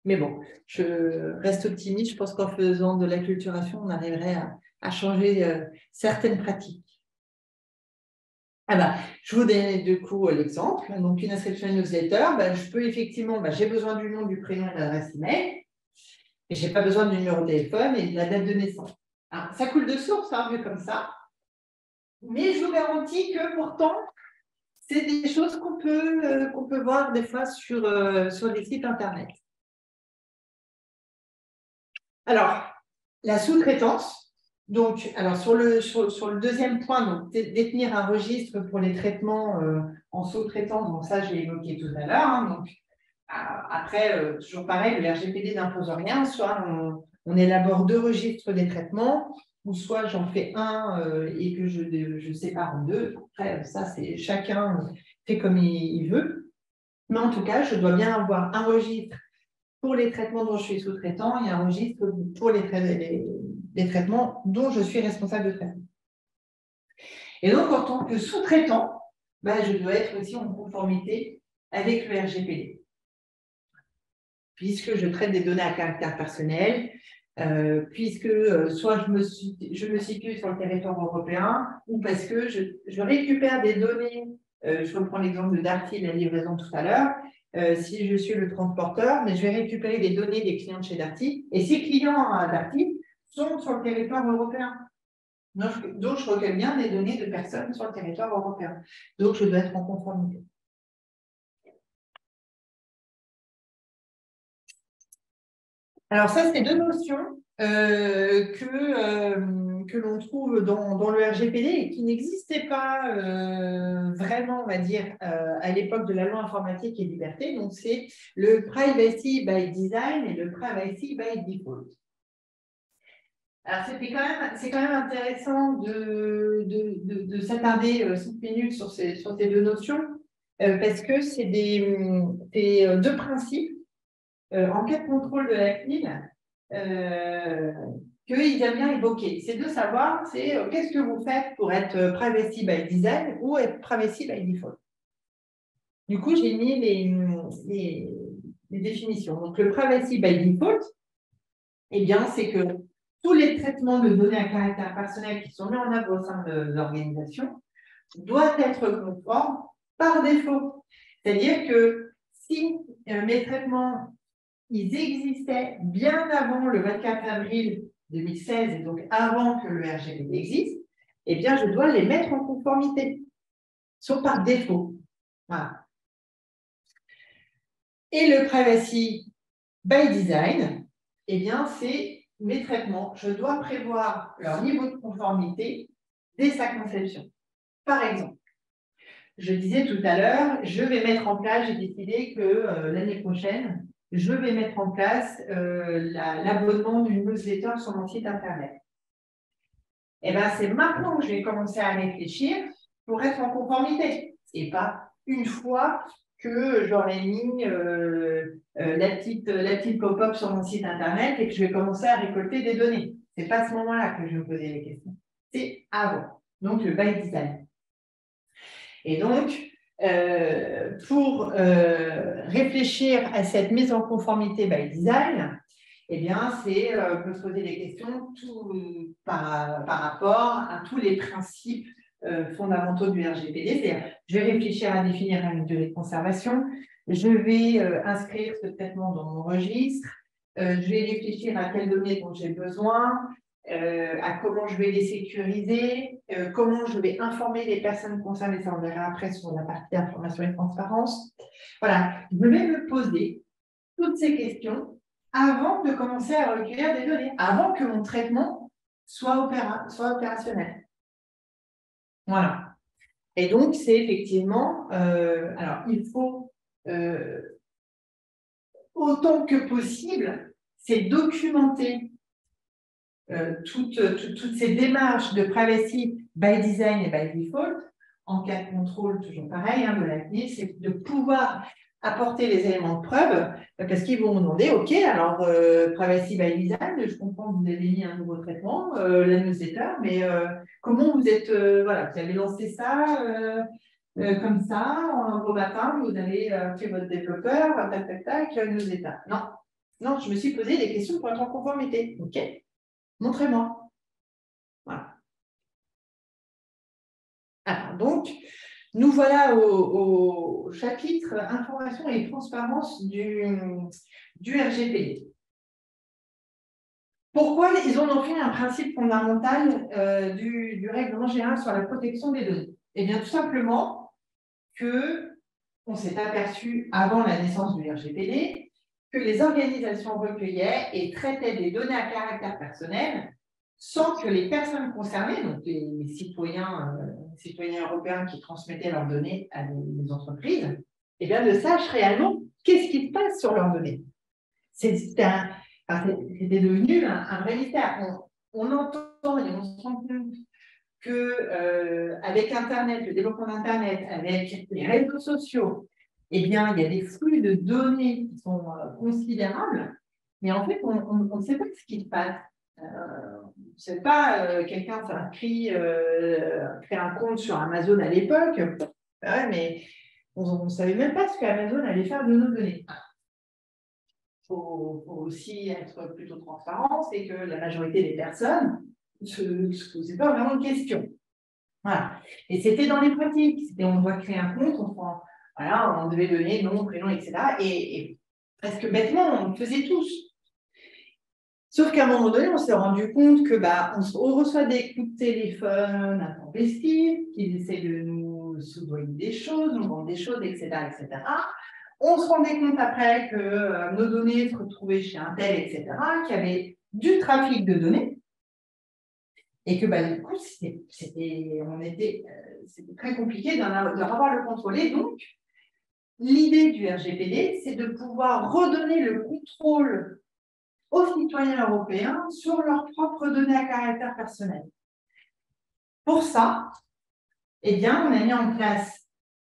Mais bon, je reste optimiste. Je pense qu'en faisant de l'acculturation, on arriverait à changer certaines pratiques. Je vous donne du coup l'exemple. Donc, une inscription à une newsletter, je peux effectivement, j'ai besoin du nom, du prénom et de l'adresse email, mais je n'ai pas besoin du numéro de téléphone et de la date de naissance. Alors, ça coule de source, vu comme ça, mais je vous garantis que pourtant, c'est des choses qu'on peut voir des fois sur des sites Internet. Alors, la sous-traitance. Donc, alors sur le deuxième point, donc, détenir un registre pour les traitements en sous-traitance, donc ça, je l'ai évoqué tout à l'heure. Donc, après, toujours pareil, le RGPD n'impose rien. Soit on élabore deux registres des traitements, ou soit j'en fais un et que je sépare en deux. Après, ça, c'est chacun fait comme il veut. Mais en tout cas, je dois bien avoir un registre pour les traitements dont je suis sous-traitant et un registre pour les traitements dont je suis responsable de traitement. Et donc, en tant que sous-traitant, je dois être aussi en conformité avec le RGPD, puisque je traite des données à caractère personnel, puisque soit je me situe sur le territoire européen, ou parce que je récupère des données, je reprends l'exemple de Darty, la livraison tout à l'heure, si je suis le transporteur, mais je vais récupérer des données des clients de chez Darty, et ces clients à Darty sont sur le territoire européen. Donc, je recueille bien des données de personnes sur le territoire européen. Donc, je dois être en conformité. Alors, ça, c'est deux notions que l'on trouve dans le RGPD et qui n'existaient pas vraiment, on va dire, à l'époque de la loi informatique et liberté. Donc, c'est le privacy by design et le privacy by default. Alors, c'est quand même intéressant de s'attarder 5 minutes sur ces deux notions parce que c'est deux principes. En cas de contrôle de la CNIL, qu'ils aiment bien évoquer. C'est de savoir, qu'est-ce que vous faites pour être privacy by design ou être privacy by default. Du coup, j'ai mis les définitions. Donc, le privacy by default, eh bien, c'est que tous les traitements de données à caractère personnel qui sont mis en œuvre au sein de l'organisation doivent être conformes par défaut. C'est-à-dire que si mes traitements, ils existaient bien avant le 24 avril 2016, et donc avant que le RGPD existe, eh bien, je dois les mettre en conformité. Ils sont par défaut. Voilà. Et le privacy by design, eh bien, c'est mes traitements. Je dois prévoir leur niveau de conformité dès sa conception. Par exemple, je disais tout à l'heure, je vais mettre en place, j'ai décidé que l'année prochaine, je vais mettre en place l'abonnement d'une newsletter sur mon site Internet. Eh bien, c'est maintenant que je vais commencer à réfléchir pour être en conformité et pas une fois que j'aurai mis la petite pop-up sur mon site Internet et que je vais commencer à récolter des données. Ce n'est pas à ce moment-là que je vais me poser les questions. C'est avant. Donc, le by design. Et donc, pour réfléchir à cette mise en conformité by design, eh bien, c'est peut se poser des questions par rapport à tous les principes fondamentaux du RGPD. C'est-à-dire, je vais réfléchir à définir une durée de conservation, je vais inscrire ce traitement dans mon registre, je vais réfléchir à quelles données dont j'ai besoin, à comment je vais les sécuriser, comment je vais informer les personnes concernées, ça on verra après sur la partie information et transparence. Voilà, je vais me poser toutes ces questions avant de commencer à recueillir des données, avant que mon traitement soit opérationnel. Voilà. Et donc, c'est effectivement, alors il faut autant que possible, c'est documenter toutes ces démarches de privacy by design et by default, en cas de contrôle, toujours pareil, de la CNIL, c'est de pouvoir apporter les éléments de preuve, parce qu'ils vont me demander, OK, alors privacy by design, je comprends que vous avez mis un nouveau traitement, la newsletter, mais comment vous êtes, voilà, vous avez lancé ça comme ça, un beau matin, vous avez fait votre développeur, tac, tac, tac, newsletter. Non, je me suis posé des questions pour être en conformité. OK. Montrez-moi. Voilà. Alors, donc, nous voilà au chapitre information et transparence du RGPD. Pourquoi ils ont donc fait un principe fondamental du règlement général sur la protection des données? Eh bien, tout simplement qu'on s'est aperçu avant la naissance du RGPD que les organisations recueillaient et traitaient des données à caractère personnel sans que les personnes concernées, donc les citoyens européens qui transmettaient leurs données à des entreprises, eh bien, ne sachent réellement qu'est-ce qui se passe sur leurs données. C'était devenu un vrai mystère. On entend et on se rend compte qu'avec Internet, le développement d'Internet, avec les réseaux sociaux, eh bien, il y a des flux de données qui sont considérables, mais en fait, on ne sait pas ce qui se passe. Je ne sais pas, quelqu'un s'inscrit, fait un compte sur Amazon à l'époque, ouais, mais on ne savait même pas ce qu'Amazon allait faire de nos données. Il faut aussi être plutôt transparent, c'est que la majorité des personnes ne se posaient pas vraiment de questions. Voilà. Et c'était dans les pratiques. On doit créer un compte, on devait donner nom, prénom, etc. Et presque bêtement, on le faisait tous. Sauf qu'à un moment donné, on s'est rendu compte que on reçoit des coups de téléphone intempestifs, qu'ils essaient de nous soudoyer des choses, nous vendre des choses, etc., etc. On se rendait compte après que nos données se retrouvaient chez un tel, etc., qu'il y avait du trafic de données et que du coup, c'était très compliqué d'en avoir le contrôle. Et donc, l'idée du RGPD, c'est de pouvoir redonner le contrôle aux citoyens européens sur leurs propres données à caractère personnel. Pour ça, eh bien, on a mis en place,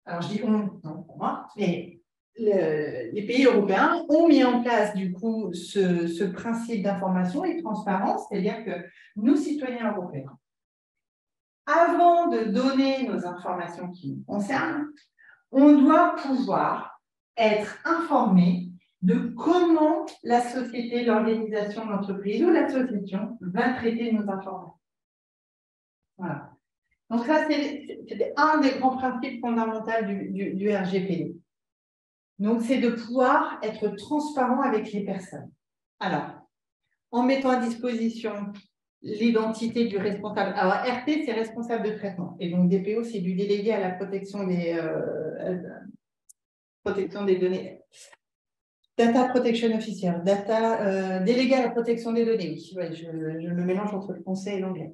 alors je dis on, non pour moi, mais les pays européens ont mis en place du coup ce principe d'information et de transparence, c'est-à-dire que nous, citoyens européens, avant de donner nos informations qui nous concernent, on doit pouvoir être informé de comment la société, l'organisation de l'entreprise ou l'association va traiter nos informations. Voilà. Donc ça, c'est un des grands principes fondamentaux du RGPD. Donc, c'est de pouvoir être transparent avec les personnes. Alors, en mettant à disposition l'identité du responsable. Alors, RT, c'est responsable de traitement. Et donc, DPO, c'est du délégué à la protection des données. Data Protection Officer. Délégué à la protection des données. Oui, ouais, je me mélange entre le français et l'anglais.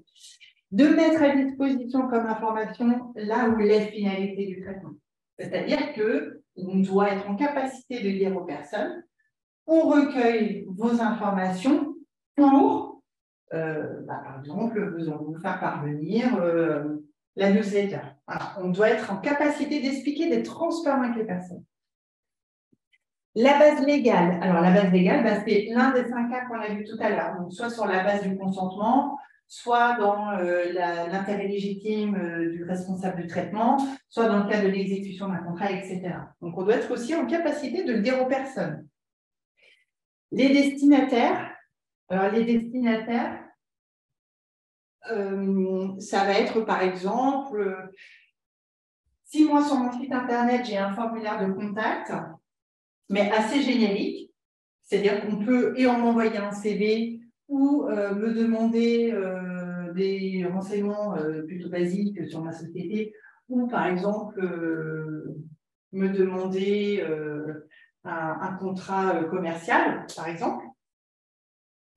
De mettre à disposition comme information là où les finalités du traitement. C'est-à-dire qu'on doit être en capacité de dire aux personnes, on recueille vos informations pour, par exemple, vous faire parvenir la newsletter. Voilà. On doit être en capacité d'expliquer, d'être transparent avec les personnes. La base légale. Alors, la base légale, c'est l'un des 5 cas qu'on a vu tout à l'heure. Donc, soit sur la base du consentement, soit dans l'intérêt légitime du responsable du traitement, soit dans le cas de l'exécution d'un contrat, etc. Donc, on doit être aussi en capacité de le dire aux personnes. Les destinataires, alors les destinataires, ça va être par exemple, si moi sur mon site internet, j'ai un formulaire de contact, mais assez générique, c'est-à-dire qu'on peut et en m'envoyer un CV ou me demander des renseignements plutôt basiques sur ma société, ou par exemple me demander un contrat commercial, par exemple,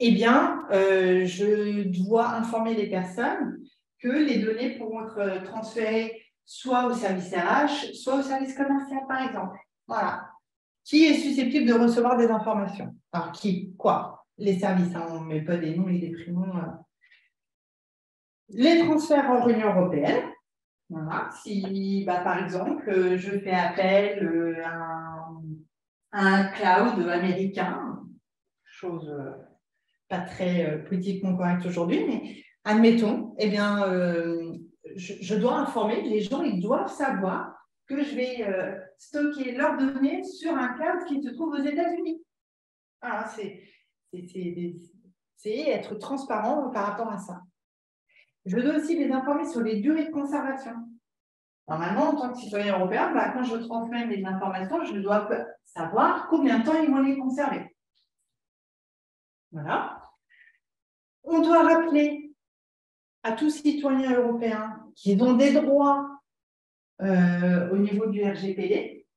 eh bien, je dois informer les personnes que les données pourront être transférées soit au service RH, soit au service commercial, par exemple. Voilà. Qui est susceptible de recevoir des informations? Alors, qui? Quoi? Les services, hein, on ne met pas des noms et des prénoms. Les transferts hors Union européenne. Voilà. Si, par exemple, je fais appel à un cloud américain, chose pas très politiquement correcte aujourd'hui, mais admettons, eh bien, je dois informer, les gens, ils doivent savoir que je vais stocker leurs données sur un cloud qui se trouve aux États-Unis. Voilà, c'est être transparent par rapport à ça. Je dois aussi les informer sur les durées de conservation. Normalement, en tant que citoyen européen, quand je transmets les informations, je dois savoir combien de temps ils vont les conserver. Voilà. On doit rappeler à tous citoyens européens qu'ils ont des droits au niveau du RGPD.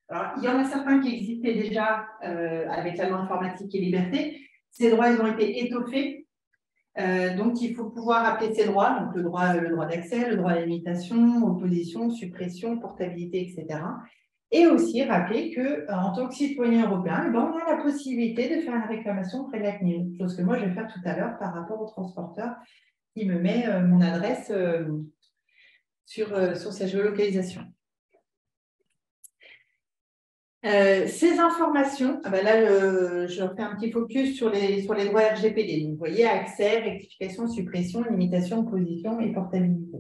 Alors, il y en a certains qui existaient déjà avec la loi informatique et liberté. Ces droits, ils ont été étoffés. Donc, il faut pouvoir rappeler ces droits, donc le droit d'accès, le droit à l'imitation, opposition, suppression, portabilité, etc. Et aussi rappeler qu'en tant que citoyen européen, on a la possibilité de faire une réclamation auprès de la CNIL, chose que moi, je vais faire tout à l'heure par rapport au transporteur qui me met mon adresse sur sa géolocalisation. Ces informations, là, je refais un petit focus sur les droits RGPD. Donc, vous voyez, accès, rectification, suppression, limitation, opposition et portabilité.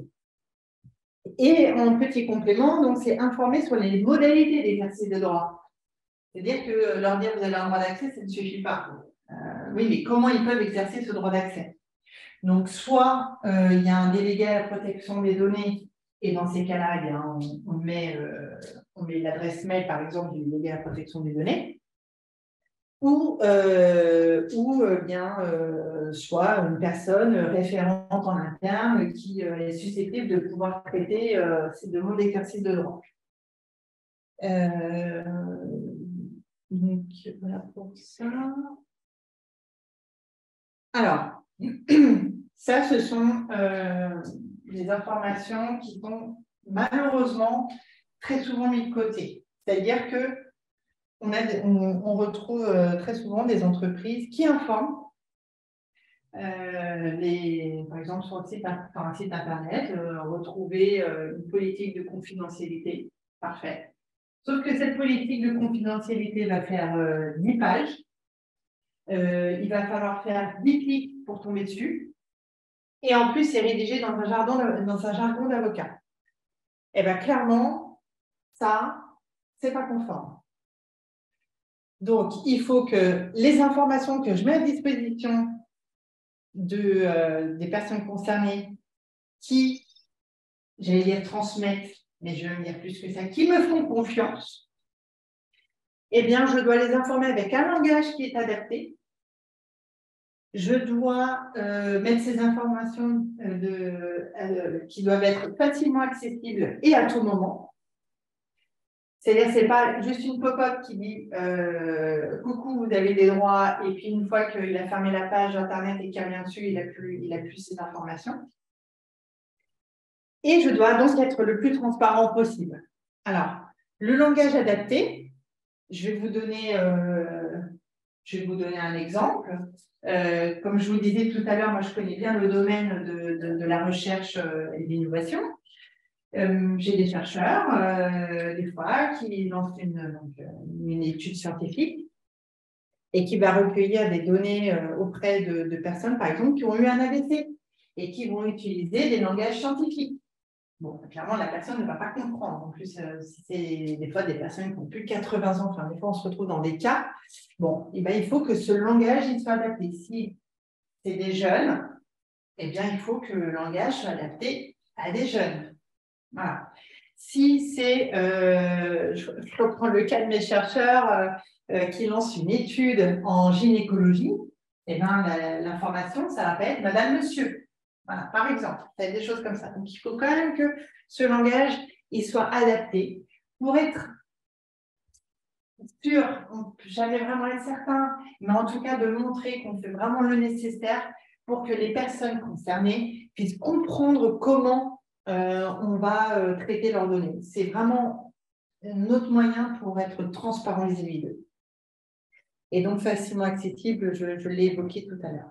Et en petit complément, donc c'est informer sur les modalités d'exercice de droit. C'est-à-dire que leur dire vous avez un droit d'accès, ça ne suffit pas. Oui, mais comment ils peuvent exercer ce droit d'accès? Donc, soit il y a un délégué à la protection des données, et dans ces cas-là, eh bien, on met l'adresse mail, par exemple, du délégué à la protection des données, ou bien soit une personne référente en interne qui est susceptible de pouvoir traiter ces demandes d'exercice de droit. Donc, voilà pour ça. Alors, ça, ce sont des informations qui sont malheureusement très souvent mises de côté. C'est-à-dire qu'on retrouve très souvent des entreprises qui informent, par exemple sur un site internet, retrouver une politique de confidentialité, parfait. Sauf que cette politique de confidentialité va faire 10 pages. Il va falloir faire 10 clics pour tomber dessus. Et en plus, c'est rédigé dans un jargon d'avocat. Et bien, clairement, ça, c'est pas conforme. Donc, il faut que les informations que je mets à disposition des personnes concernées qui, j'allais dire, transmettent, mais je vais dire plus que ça, qui me font confiance, eh bien, je dois les informer avec un langage qui est adapté. Je dois mettre ces informations qui doivent être facilement accessibles et à tout moment. C'est-à-dire, ce n'est pas juste une pop-up qui dit coucou, vous avez des droits, et puis une fois qu'il a fermé la page Internet et qu'il revient dessus, il n'a plus ces informations. Et je dois donc être le plus transparent possible. Alors, le langage adapté, je vais vous donner un exemple. Comme je vous disais tout à l'heure, moi, je connais bien le domaine de la recherche et de l'innovation. J'ai des chercheurs, des fois, qui lancent une étude scientifique et qui va recueillir des données auprès de personnes, par exemple, qui ont eu un AVC et qui vont utiliser des langages scientifiques. Bon, clairement, la personne ne va pas comprendre. En plus, si c'est des fois des personnes qui ont plus de 80 ans, enfin, des fois, on se retrouve dans des cas. Bon, eh ben, il faut que ce langage il soit adapté. Si c'est des jeunes, eh bien, il faut que le langage soit adapté à des jeunes. Voilà. Si c'est, je reprends le cas de mes chercheurs qui lancent une étude en gynécologie, eh ben, l'information, ça va être Madame, Monsieur. Voilà, par exemple, c'est des choses comme ça. Donc, il faut quand même que ce langage il soit adapté pour être sûr, on ne peut jamais vraiment être certain, mais en tout cas de montrer qu'on fait vraiment le nécessaire pour que les personnes concernées puissent comprendre comment on va traiter leurs données. C'est vraiment un autre moyen pour être transparent vis-à-vis d'eux. Et donc facilement accessible, je l'ai évoqué tout à l'heure.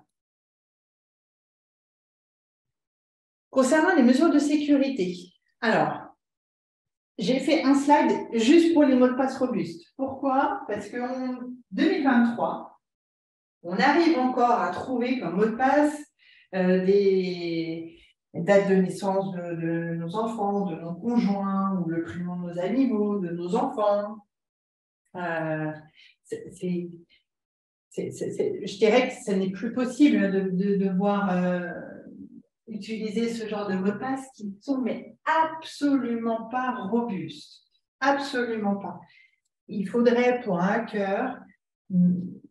Concernant les mesures de sécurité, alors, j'ai fait un slide juste pour les mots de passe robustes. Pourquoi? Parce qu'en 2023, on arrive encore à trouver comme mot de passe des dates de naissance de nos enfants, de nos conjoints, ou le prénom de nos animaux, de nos enfants. Je dirais que ce n'est plus possible de devoir utiliser ce genre de mots de passe qui ne sont mais absolument pas robustes. Absolument pas. Il faudrait pour un hacker,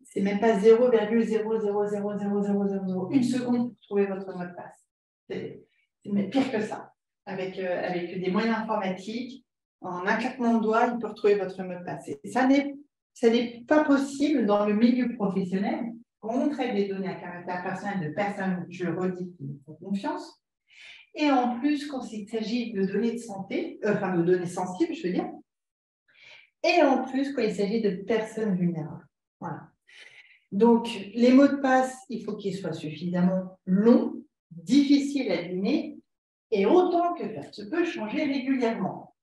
c'est même pas 0,0000001 seconde pour trouver votre mot de passe. C'est pire que ça. Avec des moyens informatiques, en un claquement de doigts, il peut retrouver votre mot de passe. Et ça n'est pas possible dans le milieu professionnel. Quand on traite des données à caractère personnel de personnes, je le redis, qui nous font confiance. Et en plus, quand il s'agit de données de santé, de données sensibles, je veux dire, et en plus, quand il s'agit de personnes vulnérables. Voilà. Donc, les mots de passe, il faut qu'ils soient suffisamment longs, difficiles à deviner, et autant que faire se peut changer régulièrement.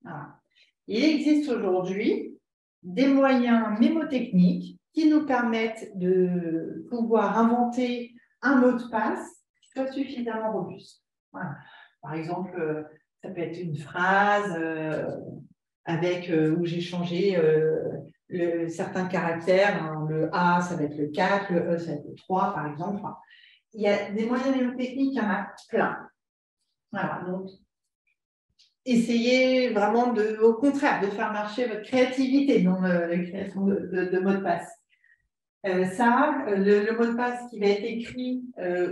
Voilà. Il existe aujourd'hui des moyens mémotechniques qui nous permettent de pouvoir inventer un mot de passe qui soit suffisamment robuste. Voilà. Par exemple, ça peut être une phrase où j'ai changé certains caractères. Hein, le A, ça va être le 4, le E, ça va être le 3, par exemple. Enfin, il y a des moyens mémotechniques, il y en a plein. Voilà, donc essayez vraiment au contraire, de faire marcher votre créativité dans la création de mots de passe. Le mot de passe qui va être écrit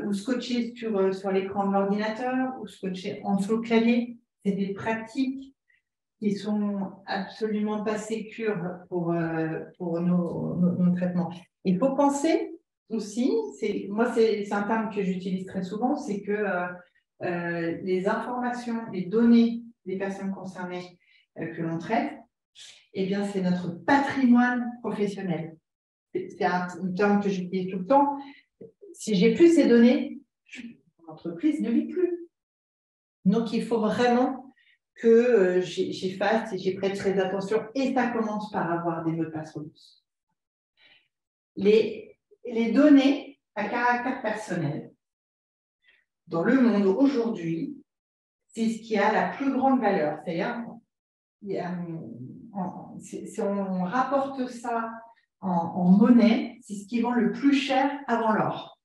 ou scotché sur l'écran de l'ordinateur ou scotché en dessous le clavier, c'est des pratiques qui sont absolument pas sécures pour nos traitements. Il faut penser aussi, c'est un terme que j'utilise très souvent, c'est que les informations, les données des personnes concernées que l'on traite, eh bien, c'est notre patrimoine professionnel. C'est un terme que j'utilise tout le temps. Si j'ai plus ces données, l'entreprise ne vit plus. Donc, il faut vraiment que j'efface et j'y prête très attention. Et ça commence par avoir des mots de passe robustes. Les données à caractère personnel, dans le monde aujourd'hui, c'est ce qui a la plus grande valeur. C'est-à-dire, si on rapporte ça en monnaie, c'est ce qui vend le plus cher avant l'or.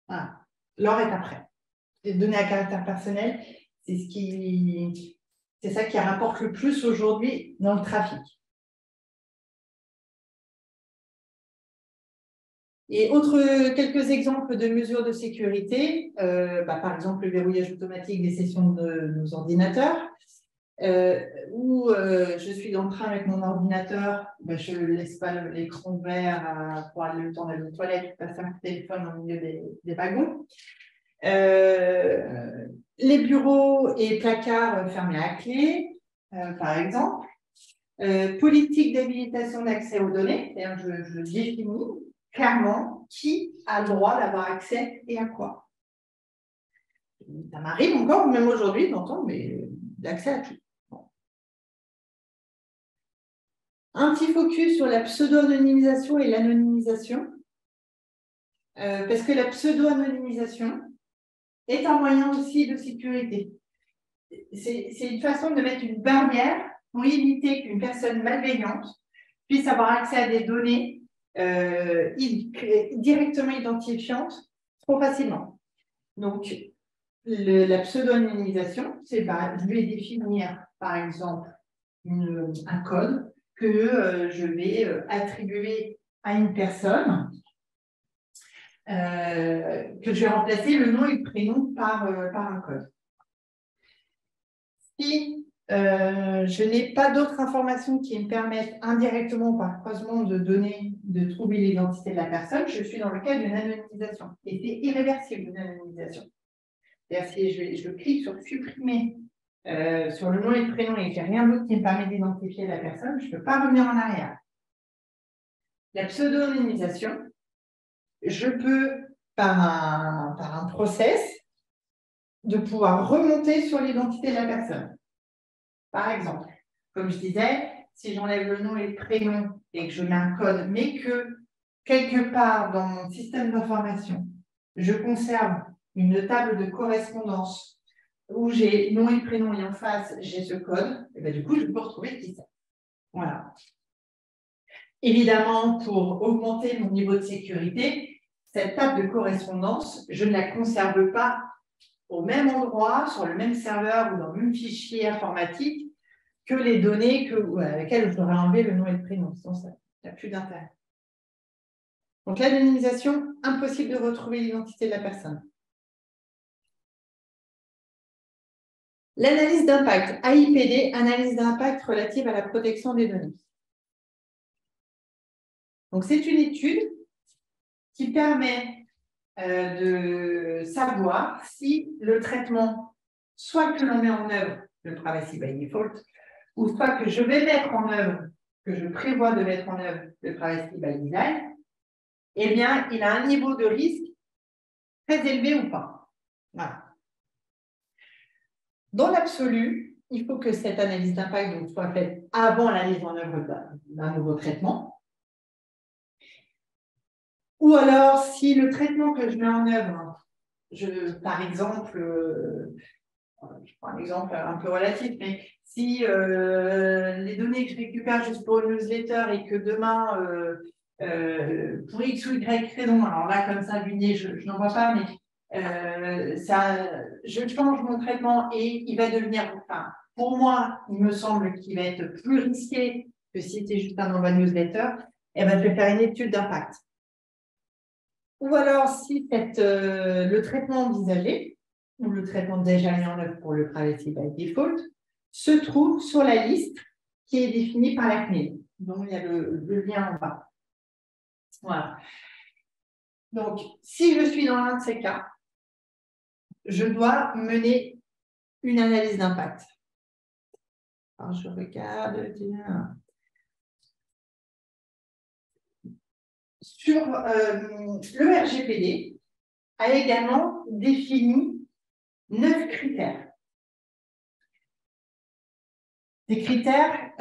Voilà. L'or est après. Les données à caractère personnel, c'est ça qui rapporte le plus aujourd'hui dans le trafic. Et quelques exemples de mesures de sécurité, par exemple le verrouillage automatique des sessions de nos ordinateurs, où je suis dans le train avec mon ordinateur, je ne laisse pas l'écran vert pour aller le temps d'aller aux toilettes, passer un téléphone au milieu des wagons. Les bureaux et placards fermés à clé, par exemple. Politique d'habilitation d'accès aux données, c'est-à-dire je définis clairement qui a le droit d'avoir accès et à quoi. Ça m'arrive encore, même aujourd'hui, d'entendre, mais d'accès à tout. Bon. Un petit focus sur la pseudo-anonymisation et l'anonymisation, parce que la pseudo-anonymisation est un moyen aussi de sécurité. C'est une façon de mettre une barrière pour éviter qu'une personne malveillante puisse avoir accès à des données directement identifiantes trop facilement. Donc, la pseudo-anonymisation, c'est je vais définir, par exemple, un code que je vais attribuer à une personne, que je vais remplacer le nom et le prénom par un code. Si je n'ai pas d'autres informations qui me permettent indirectement par croisement de données de trouver l'identité de la personne, je suis dans le cas d'une anonymisation. Et c'est irréversible une anonymisation. C'est-à-dire si je clique sur supprimer sur le nom et le prénom et qu'il n'y a rien d'autre qui me permet d'identifier la personne, je ne peux pas revenir en arrière. La pseudo-anonymisation, je peux, par un process, de pouvoir remonter sur l'identité de la personne. Par exemple, comme je disais, si j'enlève le nom et le prénom et que je mets un code, mais que quelque part dans mon système d'information, je conserve une table de correspondance où j'ai nom et prénom et en face, j'ai ce code, et bien du coup, je peux retrouver qui c'est. Voilà. Évidemment, pour augmenter mon niveau de sécurité, cette table de correspondance, je ne la conserve pas au même endroit, sur le même serveur ou dans le même fichier informatique que les données avec lesquelles j'aurais enlevé le nom et le prénom. Sinon, ça n'a plus d'intérêt. Donc, l'anonymisation, impossible de retrouver l'identité de la personne. L'analyse d'impact, AIPD, analyse d'impact relative à la protection des données. Donc, c'est une étude qui permet de savoir si le traitement, soit que l'on met en œuvre le privacy by default, ou soit que je vais mettre en œuvre, que je prévois de mettre en œuvre le privacy by design, eh bien, il a un niveau de risque très élevé ou pas. Voilà. Dans l'absolu, il faut que cette analyse d'impact soit faite avant la mise en œuvre d'un nouveau traitement. Ou alors, si le traitement que je mets en œuvre, par exemple, je prends un exemple un peu relatif, mais si les données que je récupère juste pour une newsletter et que demain, pour X ou Y raison, alors là, comme ça, Bunier, je n'en vois pas, mais je change mon traitement et il va devenir, enfin, pour moi, il me semble qu'il va être plus risqué que si c'était juste un envoi newsletter, et ben, je vais faire une étude d'impact. Ou alors, si le traitement envisagé, ou le traitement déjà mis en œuvre pour le privacy by default, se trouve sur la liste qui est définie par la CNIL. Donc, il y a le lien en bas. Voilà. Donc, si je suis dans l'un de ces cas, je dois mener une analyse d'impact. Alors, je regarde. Sur le RGPD a également défini 9 critères. Ces critères,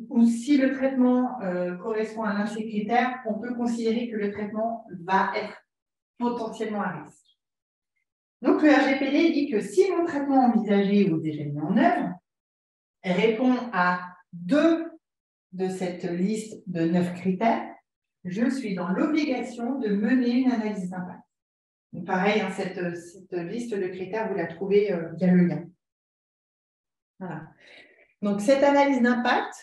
ou si le traitement correspond à l'un de ces critères, on peut considérer que le traitement va être potentiellement à risque. Donc, le RGPD dit que si mon traitement envisagé ou déjà mis en œuvre répond à 2 de cette liste de 9 critères, je suis dans l'obligation de mener une analyse d'impact. Donc, pareil, hein, cette liste de critères, vous la trouvez via le lien. Voilà. Donc, cette analyse d'impact,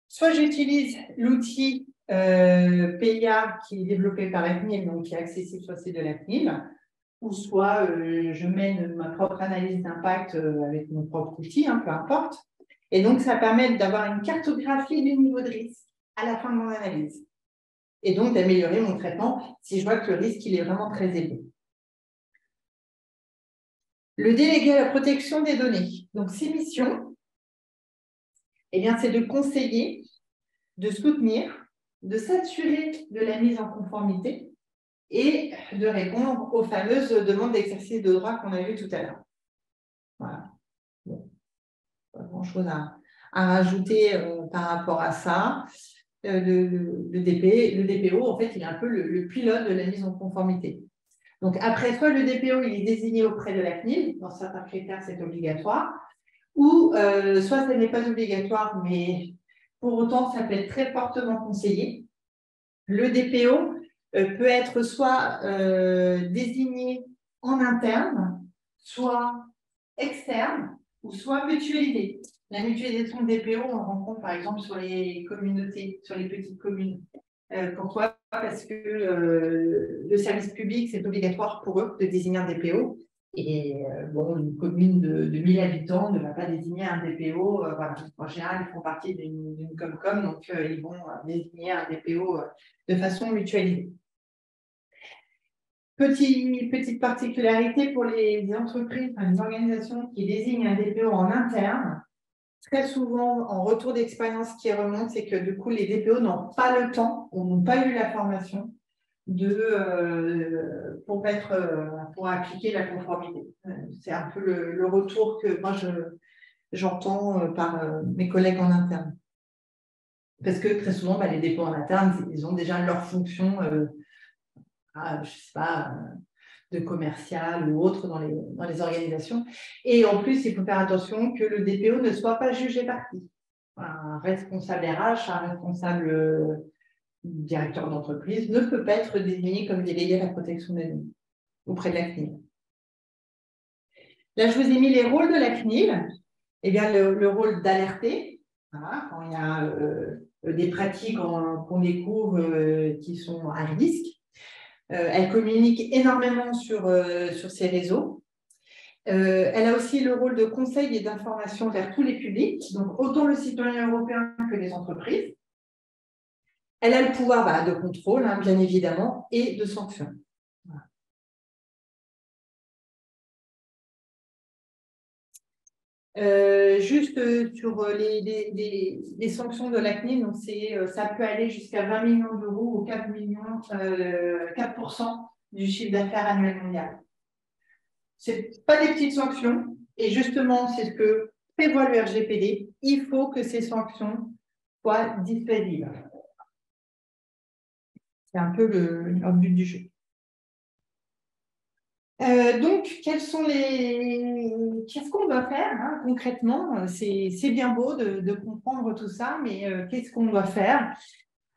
soit j'utilise l'outil PIA qui est développé par la CNIL, donc qui est accessible sur le site de la CNIL, ou soit je mène ma propre analyse d'impact avec mon propre outil, hein, peu importe. Et donc, ça permet d'avoir une cartographie du niveau de risque à la fin de mon analyse. Et donc, d'améliorer mon traitement si je vois que le risque il est vraiment très élevé. Le délégué à la protection des données. Donc, ses missions, eh bien, c'est de conseiller, de soutenir, de s'assurer de la mise en conformité et de répondre aux fameuses demandes d'exercice de droit qu'on a vues tout à l'heure. Voilà. Bon. Pas grand-chose à rajouter par rapport à ça. Le DPO, en fait, il est un peu le pilote de la mise en conformité. Donc, après, soit le DPO, il est désigné auprès de la CNIL, dans certains critères, c'est obligatoire, ou soit ce n'est pas obligatoire, mais pour autant, ça peut être très fortement conseillé. Le DPO peut être soit désigné en interne, soit externe, ou soit mutualisé. La mutualisation de DPO, on le rencontre par exemple sur les communautés, sur les petites communes. Pourquoi? Parce que le service public, c'est obligatoire pour eux de désigner un DPO. Et bon, une commune de 1000 habitants ne va pas désigner un DPO. Voilà. En général, ils font partie d'une Comcom, donc ils vont désigner un DPO de façon mutualisée. Petite particularité pour les entreprises, enfin, les organisations qui désignent un DPO en interne, très souvent, en retour d'expérience qui remonte, c'est que du coup, les DPO n'ont pas le temps ou n'ont pas eu la formation pour appliquer la conformité. C'est un peu le retour que moi, j'entends par mes collègues en interne. Parce que très souvent, les DPO en interne, ils ont déjà leur fonction, je ne sais pas, de commercial ou autre dans les organisations. Et en plus, il faut faire attention que le DPO ne soit pas jugé parti. Un responsable RH, un responsable directeur d'entreprise ne peut pas être désigné comme délégué à la protection des données auprès de la CNIL. Là, je vous ai mis les rôles de la CNIL. Eh bien, le rôle d'alerter, voilà, quand il y a des pratiques qu'on découvre qui sont à risque. Elle communique énormément sur ses réseaux. Elle a aussi le rôle de conseil et d'information vers tous les publics, donc autant le citoyen européen que les entreprises. Elle a le pouvoir de contrôle, hein, bien évidemment, et de sanction. Voilà. Juste sur les sanctions de la CNIL, donc ça peut aller jusqu'à 20 millions d'euros ou 4% du chiffre d'affaires annuel mondial. Ce n'est pas des petites sanctions, et justement, c'est ce que prévoit le RGPD. Il faut que ces sanctions soient dissuasives. C'est un peu le but du jeu. Donc, qu'est-ce qu'on doit faire hein, concrètement? C'est bien beau de comprendre tout ça, mais qu'est-ce qu'on doit faire?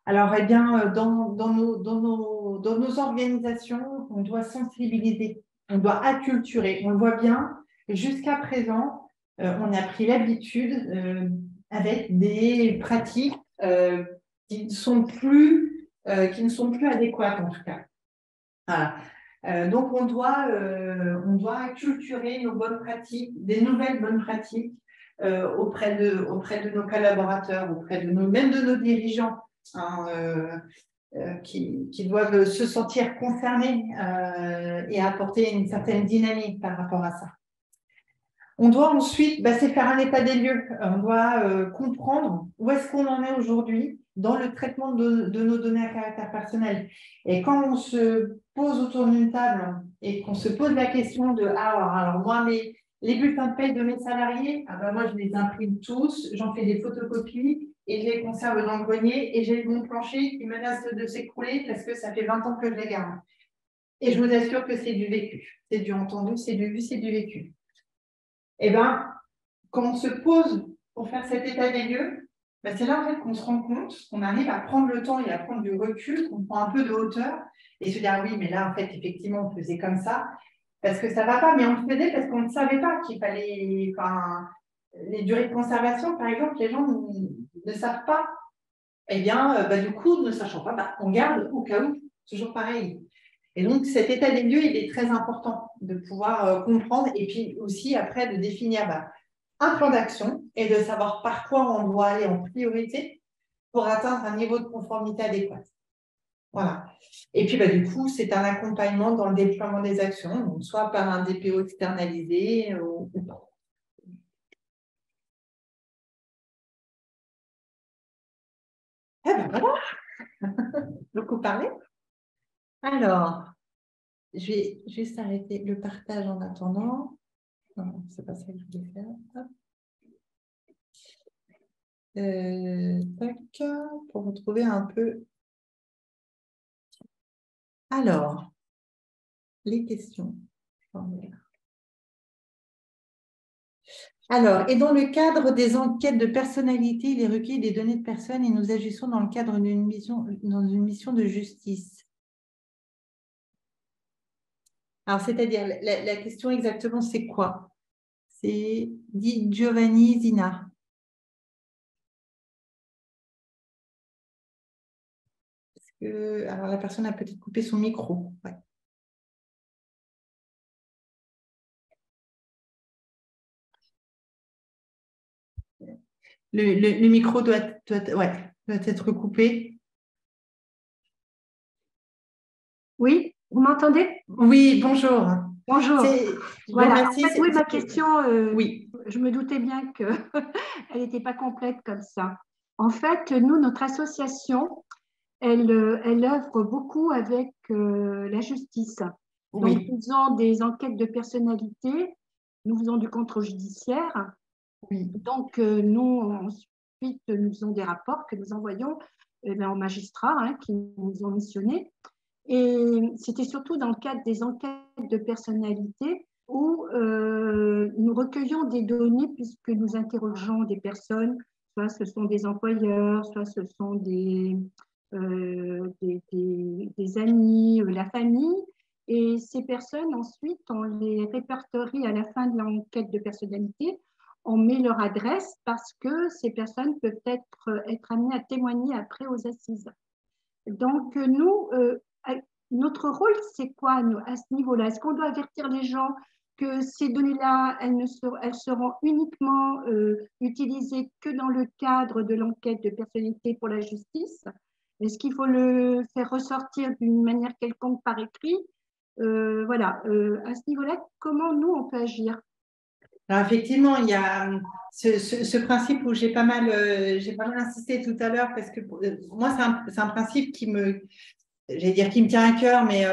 Alors, eh bien, dans nos organisations, on doit sensibiliser, on doit acculturer. On le voit bien, jusqu'à présent, on a pris l'habitude avec des pratiques qui ne sont plus adéquates, en tout cas. Voilà. Donc, on doit acculturer nos bonnes pratiques, des nouvelles bonnes pratiques auprès de nos collaborateurs, même de nos dirigeants, hein, qui doivent se sentir concernés et apporter une certaine dynamique par rapport à ça. On doit ensuite, c'est faire un état des lieux. On doit comprendre où est-ce qu'on en est aujourd'hui dans le traitement de nos données à caractère personnel. Et quand on se pose autour d'une table et qu'on se pose la question de alors moi, Les bulletins de paie de mes salariés, ah ben moi, je les imprime tous, j'en fais des photocopies et je les conserve dans le grenier et j'ai mon plancher qui menace de s'écrouler parce que ça fait 20 ans que je les garde. Et je vous assure que c'est du vécu. C'est du entendu, c'est du vu, c'est du vécu. Eh bien, quand on se pose pour faire cet état des lieux, ben c'est là en fait qu'on se rend compte, qu'on arrive à prendre le temps et à prendre du recul, qu'on prend un peu de hauteur et se dire ah oui, mais là en fait, effectivement, on faisait comme ça. Parce que ça ne va pas, mais on le faisait parce qu'on ne savait pas qu'il fallait. Enfin, les durées de conservation, par exemple, les gens ne savent pas. Eh bien, du coup, ne sachant pas, on garde au cas où, toujours pareil. Et donc, cet état des lieux, il est très important de pouvoir comprendre et puis aussi après de définir un plan d'action et de savoir par quoi on doit aller en priorité pour atteindre un niveau de conformité adéquat. Voilà. Et puis, du coup, c'est un accompagnement dans le déploiement des actions, donc soit par un DPO externalisé ou pas. Eh ben voilà, beaucoup parlé. Alors, je vais juste arrêter le partage en attendant. Non, c'est pas ça que je voulais faire. Tac, pour retrouver un peu. Alors, les questions. Alors, et dans le cadre des enquêtes de personnalité, il est recueilli des données de personnes et nous agissons dans le cadre d'une mission, dans une mission de justice. Alors, c'est-à-dire, la question exactement, c'est quoi? C'est dit Giovanni Zina. Alors, la personne a peut-être coupé son micro. Ouais. Le micro doit être coupé. Oui, vous m'entendez? Oui, bonjour. Bonjour. Voilà. En fait, oui, ma question, oui. Je me doutais bien qu'elle n'était pas complète comme ça. En fait, nous, notre association, elle œuvre beaucoup avec la justice. Donc, nous faisons des enquêtes de personnalité, nous faisons du contrôle judiciaire. Oui. Donc, nous, ensuite, nous faisons des rapports que nous envoyons aux magistrats qui nous ont missionnés. Et c'était surtout dans le cadre des enquêtes de personnalité où nous recueillons des données puisque nous interrogeons des personnes, soit ce sont des employeurs, soit ce sont des amis, la famille. Et ces personnes, ensuite, on les répertorie à la fin de l'enquête de personnalité. On met leur adresse parce que ces personnes peuvent être amenées à témoigner après aux assises. Donc, nous, notre rôle, c'est quoi nous, à ce niveau-là? Est-ce qu'on doit avertir les gens que ces données-là, elles seront uniquement utilisées que dans le cadre de l'enquête de personnalité pour la justice? Est-ce qu'il faut le faire ressortir d'une manière quelconque par écrit? Voilà, à ce niveau-là, comment nous, on peut agir? Alors effectivement, il y a ce principe où j'ai pas mal insisté tout à l'heure parce que moi, c'est un principe qui me tient à cœur, mais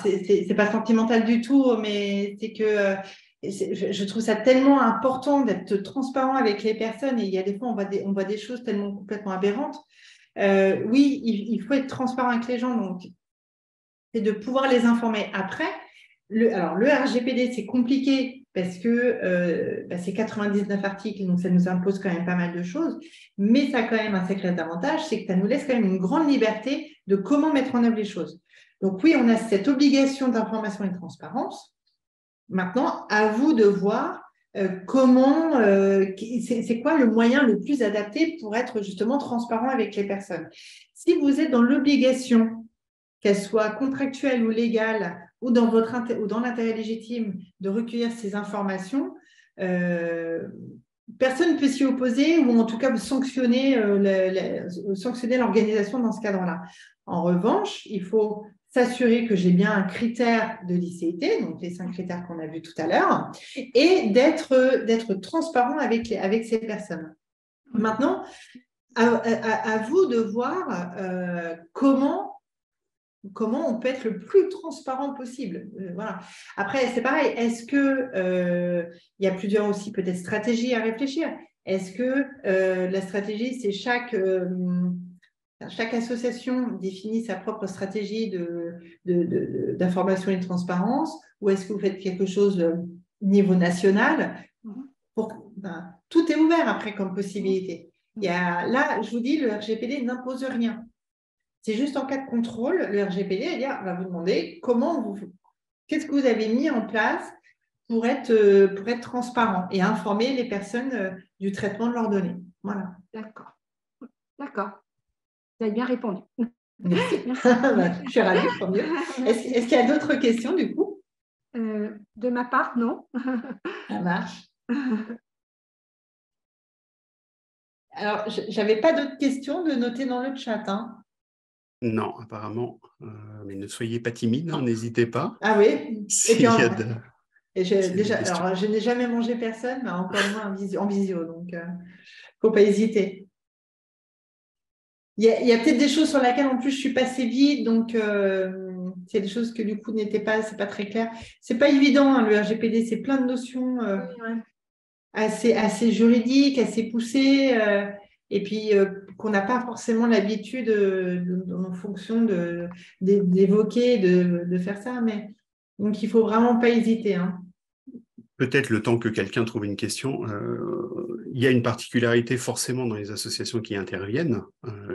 c'est pas sentimental du tout, mais c'est que je trouve ça tellement important d'être transparent avec les personnes et il y a des fois, on voit des choses tellement complètement aberrantes. Oui, il faut être transparent avec les gens, donc c'est de pouvoir les informer. Après, le RGPD, c'est compliqué parce que c'est 99 articles, donc ça nous impose quand même pas mal de choses, mais ça a quand même un sacré avantage, c'est que ça nous laisse quand même une grande liberté de comment mettre en œuvre les choses. Donc oui, on a cette obligation d'information et de transparence. Maintenant, à vous de voir comment, c'est quoi le moyen le plus adapté pour être justement transparent avec les personnes. Si vous êtes dans l'obligation, qu'elle soit contractuelle ou légale, ou dans l'intérêt légitime de recueillir ces informations, personne ne peut s'y opposer ou en tout cas sanctionner l'organisation dans ce cadre-là. En revanche, il faut s'assurer que j'ai bien un critère de licéité, donc les 5 critères qu'on a vus tout à l'heure, et d'être transparent avec ces personnes. Maintenant, à vous de voir comment comment on peut être le plus transparent possible. Voilà. Après, c'est pareil. Est-ce que il y a plusieurs aussi peut-être stratégies à réfléchir? Est-ce que la stratégie, c'est chaque association définit sa propre stratégie d'information et de transparence, ou est-ce que vous faites quelque chose au niveau national? Tout est ouvert après comme possibilité. Là, je vous dis, le RGPD n'impose rien. C'est juste en cas de contrôle, le RGPD va vous demander qu'est-ce que vous avez mis en place pour être transparent et informer les personnes du traitement de leurs données. Voilà. D'accord. Vous avez bien répondu. Merci. Je suis ravie, tant mieux. Est-ce qu'il y a d'autres questions du coup? De ma part, non. Ça marche. Alors, je n'avais pas d'autres questions de noter dans le chat. Non, apparemment. Mais ne soyez pas timide, n'hésitez pas. Ah oui. Alors, je n'ai jamais mangé personne, mais encore moins en visio, donc il ne faut pas hésiter. Il y a peut-être des choses sur lesquelles en plus je suis passée vite, donc c'est des choses que du coup c'est pas très clair. C'est pas évident, le RGPD, c'est plein de notions assez juridiques, assez poussées, et puis qu'on n'a pas forcément l'habitude en fonction d'évoquer, de faire ça, mais donc il faut vraiment pas hésiter. Peut-être le temps que quelqu'un trouve une question, il y a une particularité forcément dans les associations qui interviennent.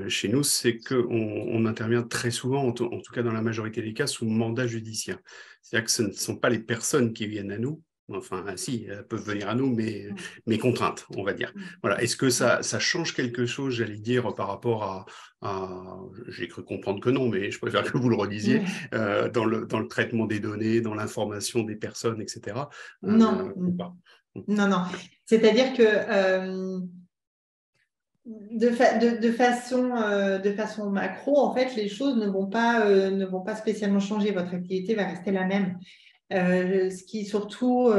Chez nous, c'est qu'on intervient très souvent, en tout cas dans la majorité des cas, sous mandat judiciaire. C'est-à-dire que ce ne sont pas les personnes qui viennent à nous. Enfin, si, elles peuvent venir à nous, mais contraintes, on va dire. Voilà. Est-ce que ça change quelque chose, j'allais dire, par rapport j'ai cru comprendre que non, mais je préfère que vous le redisiez, dans le traitement des données, dans l'information des personnes, etc. Non. Non. C'est-à-dire que de façon macro, en fait, les choses ne vont pas spécialement changer. Votre activité va rester la même. Ce qui surtout,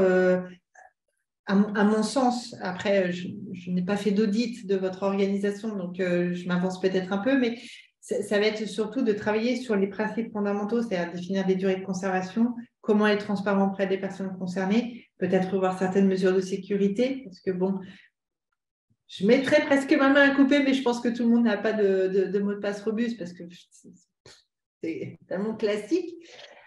à mon sens, après, je n'ai pas fait d'audit de votre organisation, donc je m'avance peut-être un peu, mais ça va être surtout de travailler sur les principes fondamentaux, c'est-à-dire définir des durées de conservation, comment être transparent auprès des personnes concernées, peut-être revoir certaines mesures de sécurité, parce que bon, je mettrais presque ma main à couper, mais je pense que tout le monde n'a pas de mot de passe robuste, parce que c'est tellement classique.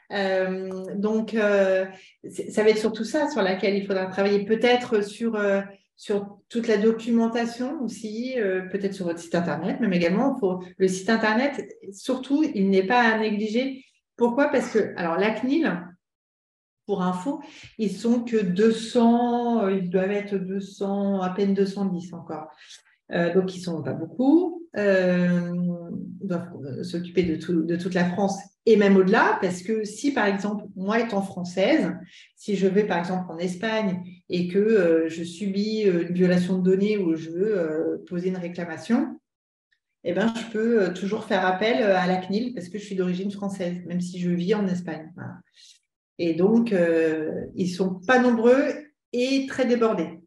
Donc, ça va être surtout ça sur laquelle il faudra travailler, peut-être sur toute la documentation aussi, peut-être sur votre site internet, même également le site internet, surtout, il n'est pas à négliger. Pourquoi? Parce que, alors, la CNIL, pour info, ils sont que 200, ils doivent être 200, à peine 210 encore. Donc, ils ne sont pas beaucoup. Ils doivent s'occuper de toute la France et même au-delà, parce que si, par exemple, moi étant française, si je vais, par exemple, en Espagne et que je subis une violation de données ou je veux poser une réclamation, eh ben, je peux toujours faire appel à la CNIL parce que je suis d'origine française, même si je vis en Espagne. Voilà. Et donc, ils ne sont pas nombreux et très débordés.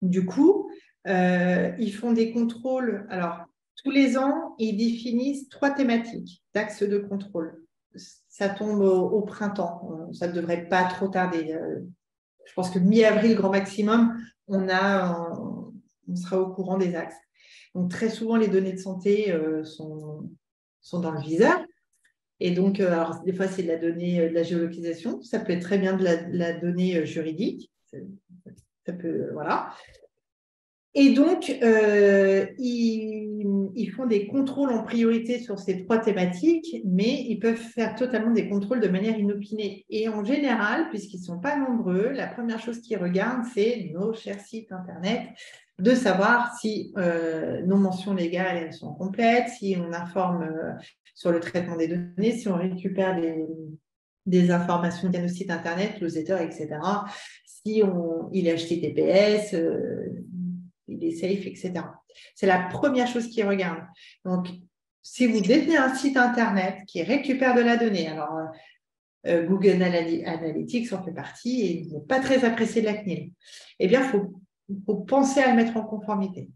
Du coup, ils font des contrôles. Alors, tous les ans, ils définissent 3 thématiques d'axes de contrôle. Ça tombe au printemps. Ça ne devrait pas trop tarder. Je pense que mi-avril, grand maximum, on sera au courant des axes. Donc, très souvent, les données de santé sont dans le viseur. Et donc, alors, des fois, c'est de la donnée de la géolocalisation. Ça peut être très bien de la donnée juridique. Ça peut, voilà. Et donc, ils font des contrôles en priorité sur ces 3 thématiques, mais ils peuvent faire totalement des contrôles de manière inopinée. Et en général, puisqu'ils ne sont pas nombreux, la première chose qu'ils regardent, c'est nos chers sites Internet, de savoir si nos mentions légales elles sont complètes, si on informe sur le traitement des données, si on récupère des informations via nos sites Internet, newsletters, etc. Si il est HTTPS, il est safe, etc. C'est la première chose qu'ils regardent. Donc, si vous détenez un site Internet qui récupère de la donnée, alors Google Analytics en fait partie et ils ne vont pas très apprécier de la CNIL, eh bien, il faut penser à le mettre en conformité.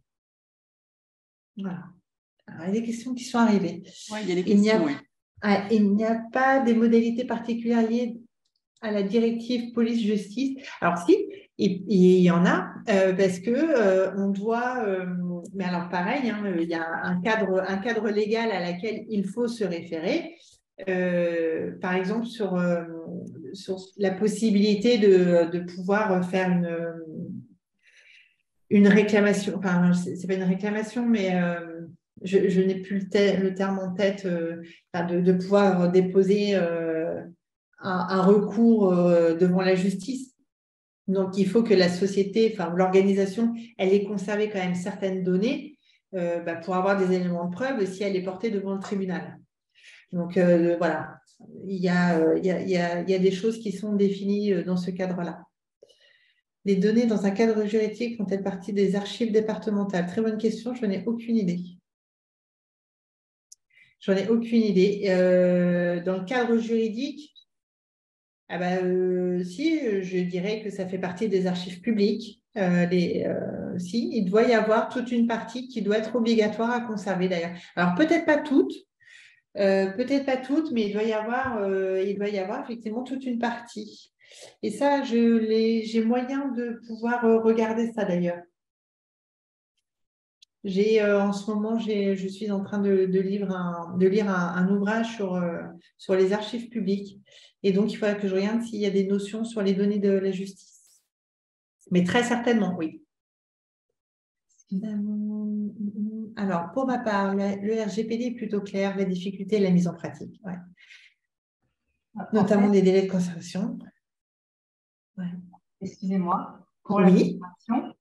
Voilà. Alors, il y a des questions qui sont arrivées. Oui, il y a des questions, oui. Il n'y a pas des modalités particulières liées à la directive police-justice. Alors si, il y en a, parce que on doit, mais alors pareil, hein, il y a un cadre légal à laquelle il faut se référer. Par exemple, sur la possibilité de pouvoir faire une réclamation, enfin, c'est pas une réclamation, mais je n'ai plus le terme en tête, de pouvoir déposer un recours devant la justice. Donc, il faut que la société, enfin, l'organisation, elle ait conservé quand même certaines données pour avoir des éléments de preuve si elle est portée devant le tribunal. Donc, voilà, il y a des choses qui sont définies dans ce cadre-là. Les données dans un cadre juridique font-elles partie des archives départementales? Très bonne question, je n'en ai aucune idée. J'en ai aucune idée. Dans le cadre juridique, si, je dirais que ça fait partie des archives publiques. Si, il doit y avoir toute une partie qui doit être obligatoire à conserver d'ailleurs. Alors, peut-être pas toutes, mais il doit y avoir effectivement toute une partie. Et ça, j'ai moyen de pouvoir regarder ça d'ailleurs. En ce moment, je suis en train de lire un ouvrage sur les archives publiques. Et donc, il faudrait que je regarde s'il y a des notions sur les données de la justice. Mais très certainement, oui. Alors, pour ma part, le RGPD est plutôt clair, la difficulté est la mise en pratique. Ouais. Notamment des délais de conservation. Ouais. Excusez-moi, pour la conservation,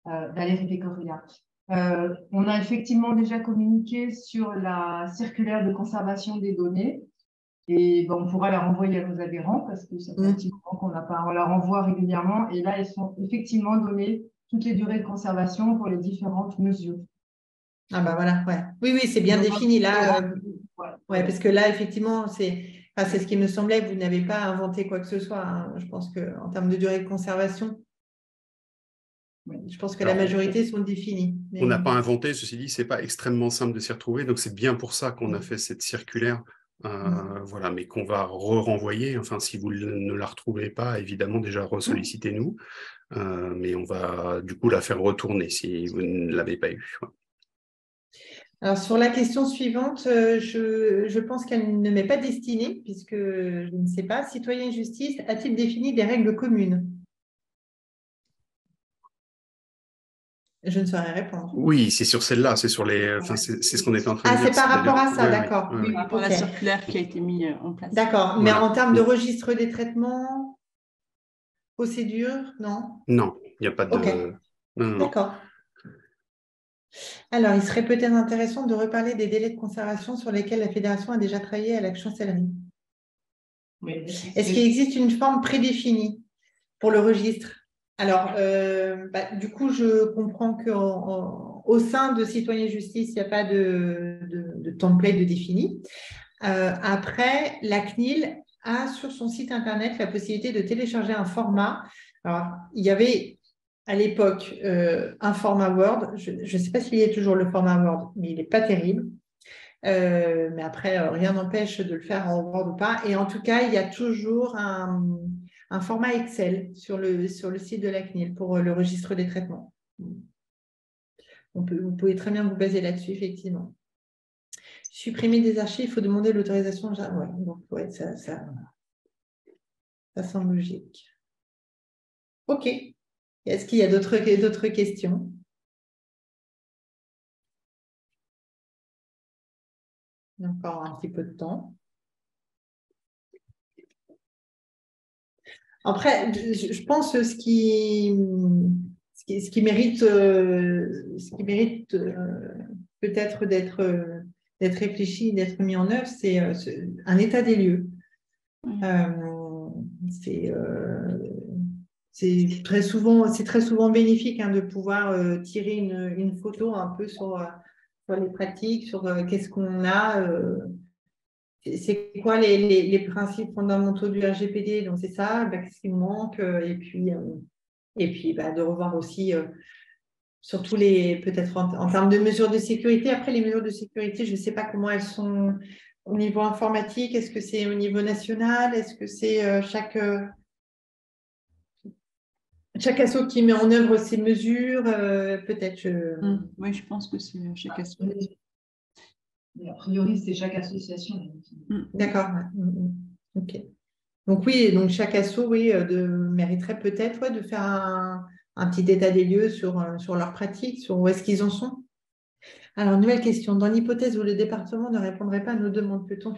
Valérie Pécoria. On a effectivement déjà communiqué sur la circulaire de conservation des données et on pourra la renvoyer à nos adhérents parce que ça fait un petit moment qu'on n'a pas, on la renvoie régulièrement et là, elles sont effectivement données toutes les durées de conservation pour les différentes mesures. Ah bah voilà, ouais. Oui, c'est bien défini là. Parce que là, effectivement, c'est ce qui me semblait, vous n'avez pas inventé quoi que ce soit. Hein. Je pense qu'en termes de durée de conservation, je pense que la majorité sont définies. Mais... On n'a pas inventé, ceci dit, ce n'est pas extrêmement simple de s'y retrouver, donc c'est bien pour ça qu'on a fait cette circulaire, voilà, mais qu'on va renvoyer. Enfin, si vous ne la retrouvez pas, évidemment, déjà ressollicitez-nous, mais on va du coup la faire retourner si vous ne l'avez pas eu. Ouais. Alors, sur la question suivante, je pense qu'elle ne m'est pas destinée, puisque je ne sais pas. Citoyen et justice a-t-il défini des règles communes? Je ne saurais répondre. Oui, c'est sur celle-là, c'est sur les. Enfin, c'est ce qu'on est en train de dire. Ah, c'est par rapport à ça, d'accord. Oui, par rapport à la circulaire qui a été mise en place. D'accord, mais en termes de registre des traitements, procédure, non? Non, il n'y a pas de. Ok. D'accord. Alors, il serait peut-être intéressant de reparler des délais de conservation sur lesquels la Fédération a déjà travaillé à la chancellerie. Oui. Est-ce qu'il existe une forme prédéfinie pour le registre? Alors, du coup, je comprends qu'au sein de Citoyen et Justice, il n'y a pas de template de défini. Après, la CNIL a sur son site internet la possibilité de télécharger un format. Alors, il y avait à l'époque un format Word. Je ne sais pas s'il y a toujours le format Word, mais il n'est pas terrible. Mais après, rien n'empêche de le faire en Word ou pas. Et en tout cas, il y a toujours un format Excel sur le site de la CNIL pour le registre des traitements. Vous pouvez très bien vous baser là-dessus, effectivement. Supprimer des archives, il faut demander l'autorisation. Ouais, donc, ouais, ça semble logique. OK. Est-ce qu'il y a d'autres questions? Il y a encore un petit peu de temps. Après, je pense que ce qui mérite peut-être d'être réfléchi, d'être mis en œuvre, c'est un état des lieux. C'est très souvent bénéfique de pouvoir tirer une photo un peu sur les pratiques, sur qu'est-ce qu'on a. C'est quoi les principes fondamentaux du RGPD? Donc, c'est ça, qu'est-ce qui me manque? Et puis de revoir aussi, surtout peut-être en termes de mesures de sécurité. Après, les mesures de sécurité, je ne sais pas comment elles sont au niveau informatique? Est-ce que c'est au niveau national? Est-ce que c'est chaque asso qui met en œuvre ces mesures? Peut-être. Oui, je pense que c'est chaque asso. A priori, c'est chaque association. D'accord. Ok. Donc oui, donc chaque asso, oui, mériterait peut-être de faire un petit état des lieux sur leurs pratiques, sur où est-ce qu'ils en sont. Alors, nouvelle question. Dans l'hypothèse où le département ne répondrait pas à nos demandes, peut-on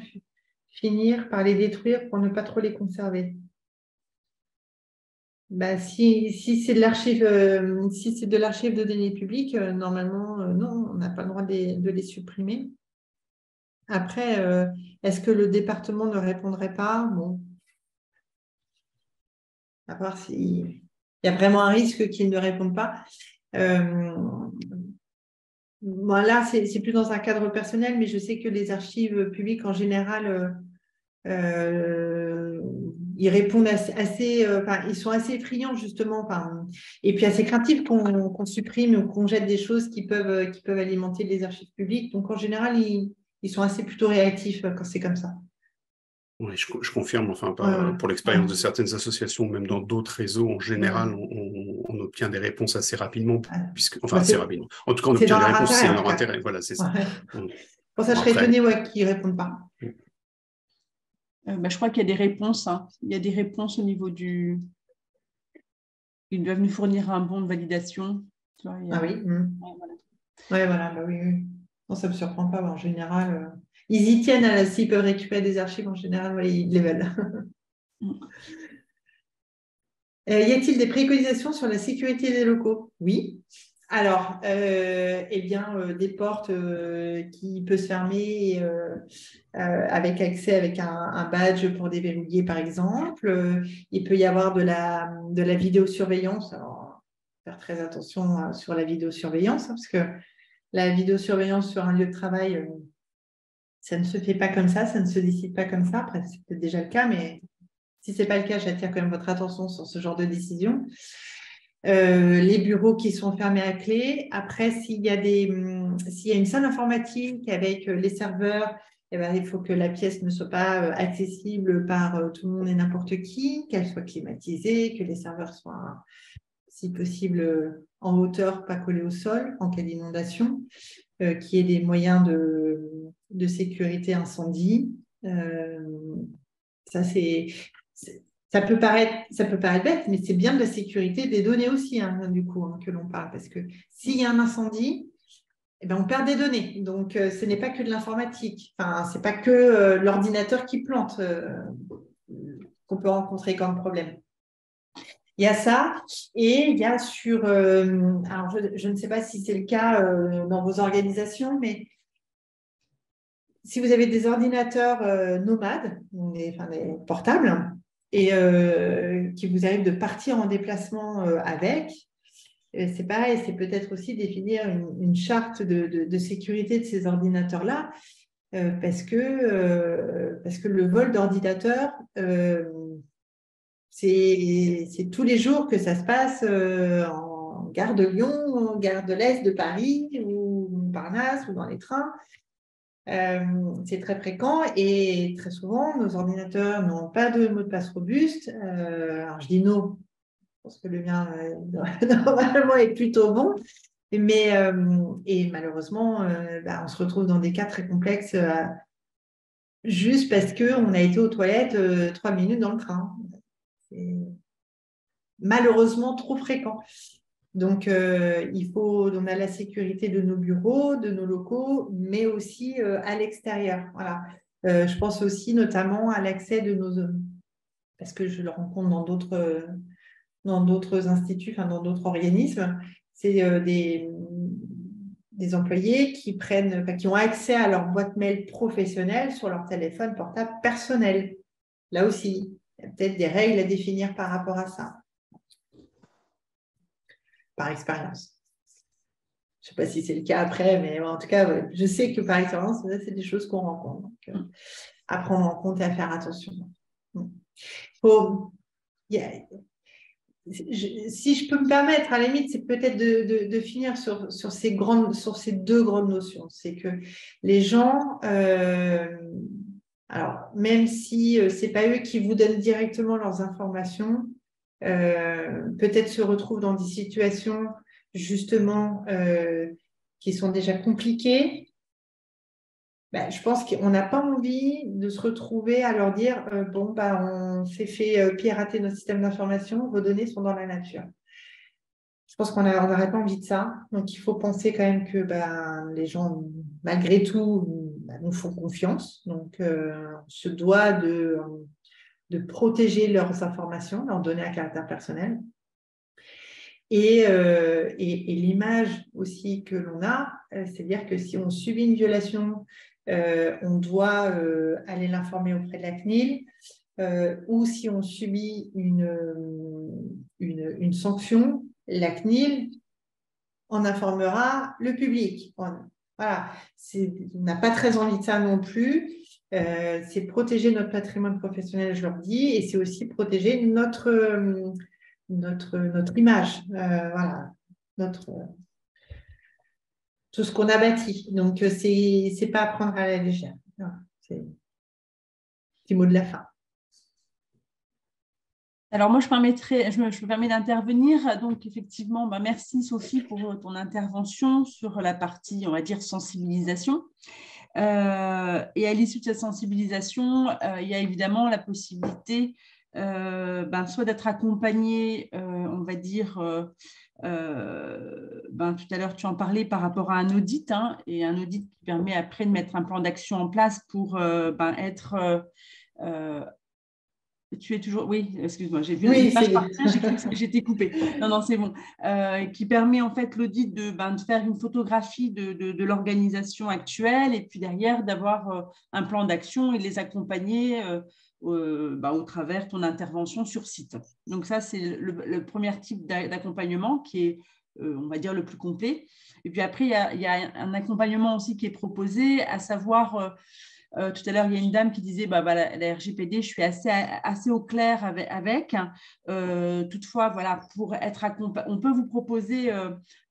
finir par les détruire pour ne pas trop les conserver? Bah, si c'est de l'archive, de données publiques, normalement, non, on n'a pas le droit de les supprimer. Après, est-ce que le département ne répondrait pas? Bon, à part s'il y a vraiment un risque qu'il ne réponde pas. Bon, là, c'est plus dans un cadre personnel, mais je sais que les archives publiques, en général, ils répondent ils sont assez effrayants, justement, et puis assez craintifs qu'on supprime ou qu'on jette des choses qui peuvent alimenter les archives publiques. Donc, en général, ils sont assez plutôt réactifs quand c'est comme ça. Oui, je confirme, enfin, pour l'expérience de certaines associations, même dans d'autres réseaux, en général, on obtient des réponses assez rapidement, assez rapidement. En tout cas, on obtient des réponses, c'est leur intérêt. Voilà, c'est ça. Pour ça, je serais étonnée qu'ils ne répondent pas. Je crois qu'il y a des réponses. Il y a des réponses au niveau du... Ils doivent nous fournir un bon de validation. Oui. Voilà. Bah, oui. Non, ça ne me surprend pas. En général, ils y tiennent. S'ils peuvent récupérer des archives, en général, ils les veulent. Y a-t-il des préconisations sur la sécurité des locaux? Oui. Alors, des portes qui peuvent se fermer avec accès avec un badge pour déverrouiller, par exemple. Il peut y avoir de la vidéosurveillance. Alors, faire très attention sur la vidéosurveillance, parce que la vidéosurveillance sur un lieu de travail, ça ne se fait pas comme ça ne se décide pas comme ça. Après, c'est peut-être déjà le cas, mais si ce n'est pas le cas, j'attire quand même votre attention sur ce genre de décision. Les bureaux qui sont fermés à clé. Après, s'il y a une salle informatique avec les serveurs, il faut que la pièce ne soit pas accessible par tout le monde et n'importe qui, qu'elle soit climatisée, que les serveurs soient, si possible, en hauteur, pas collés au sol en cas d'inondation, qu'il y ait des moyens de sécurité incendie. Ça peut paraître bête, mais c'est bien de la sécurité des données aussi, du coup, que l'on parle. Parce que s'il y a un incendie, on perd des données. Donc, ce n'est pas que de l'informatique. Enfin, ce n'est pas que l'ordinateur qui plante qu'on peut rencontrer comme problème. Il y a ça. Et il y a alors, je ne sais pas si c'est le cas dans vos organisations, mais si vous avez des ordinateurs nomades, des portables, et qui vous arrive de partir en déplacement avec, c'est pareil, c'est peut-être aussi définir une charte de sécurité de ces ordinateurs-là, parce que le vol d'ordinateur, c'est tous les jours que ça se passe en gare de Lyon, en gare de l'Est de Paris, ou Montparnasse, ou dans les trains. C'est très fréquent et très souvent, nos ordinateurs n'ont pas de mot de passe robuste. Alors, je dis non, parce que le mien, normalement, est plutôt bon. Mais, et malheureusement, on se retrouve dans des cas très complexes juste parce qu'on a été aux toilettes 3 minutes dans le train. C'est malheureusement trop fréquent. Donc, on a la sécurité de nos bureaux, de nos locaux, mais aussi à l'extérieur. Voilà. Je pense aussi notamment à l'accès de nos zones, parce que je le rencontre dans d'autres instituts, dans d'autres organismes. C'est des employés qui ont accès à leur boîte mail professionnelle sur leur téléphone portable personnel. Là aussi, il y a peut-être des règles à définir par rapport à ça. Par expérience. Je ne sais pas si c'est le cas après, mais en tout cas, je sais que par expérience, c'est des choses qu'on rencontre. Donc, à prendre en compte et à faire attention. si je peux me permettre, à la limite, c'est peut-être de finir sur ces deux grandes notions. C'est que les gens, alors même si ce n'est pas eux qui vous donnent directement leurs informations, peut-être se retrouvent dans des situations justement qui sont déjà compliquées. Ben, je pense qu'on n'a pas envie de se retrouver à leur dire bon, on s'est fait pirater notre système d'information, vos données sont dans la nature. Je pense qu'on n'aurait pas envie de ça. Donc, il faut penser quand même que les gens, malgré tout, nous font confiance. Donc, on se doit de protéger leurs informations, leurs données à caractère personnel. Et l'image aussi que l'on a, c'est-à-dire que si on subit une violation, on doit aller l'informer auprès de la CNIL, ou si on subit une sanction, la CNIL en informera le public. Voilà, on n'a pas très envie de ça non plus. C'est protéger notre patrimoine professionnel, je leur dis, et c'est aussi protéger notre image, voilà, tout ce qu'on a bâti. Donc, c'est pas à prendre à la légère. C'est petit mot de la fin. Alors, moi, je me permets d'intervenir. Donc, effectivement, merci Sophie pour ton intervention sur la partie, on va dire, sensibilisation. Et à l'issue de cette sensibilisation, il y a évidemment la possibilité soit d'être accompagné, on va dire, tout à l'heure tu en parlais par rapport à un audit, et un audit qui permet après de mettre un plan d'action en place pour être... tu es toujours... Oui, excuse-moi, j'ai vu une page partir, j'ai cru que j'étais coupée. Non, c'est bon. Qui permet en fait l'audit de faire une photographie de l'organisation actuelle et puis derrière d'avoir un plan d'action et de les accompagner au travers de ton intervention sur site. Donc ça, c'est le premier type d'accompagnement qui est, on va dire, le plus complet. Et puis après, il y a un accompagnement aussi qui est proposé, à savoir... tout à l'heure, il y a une dame qui disait la RGPD, je suis assez au clair avec. Toutefois, voilà, pour être on peut vous proposer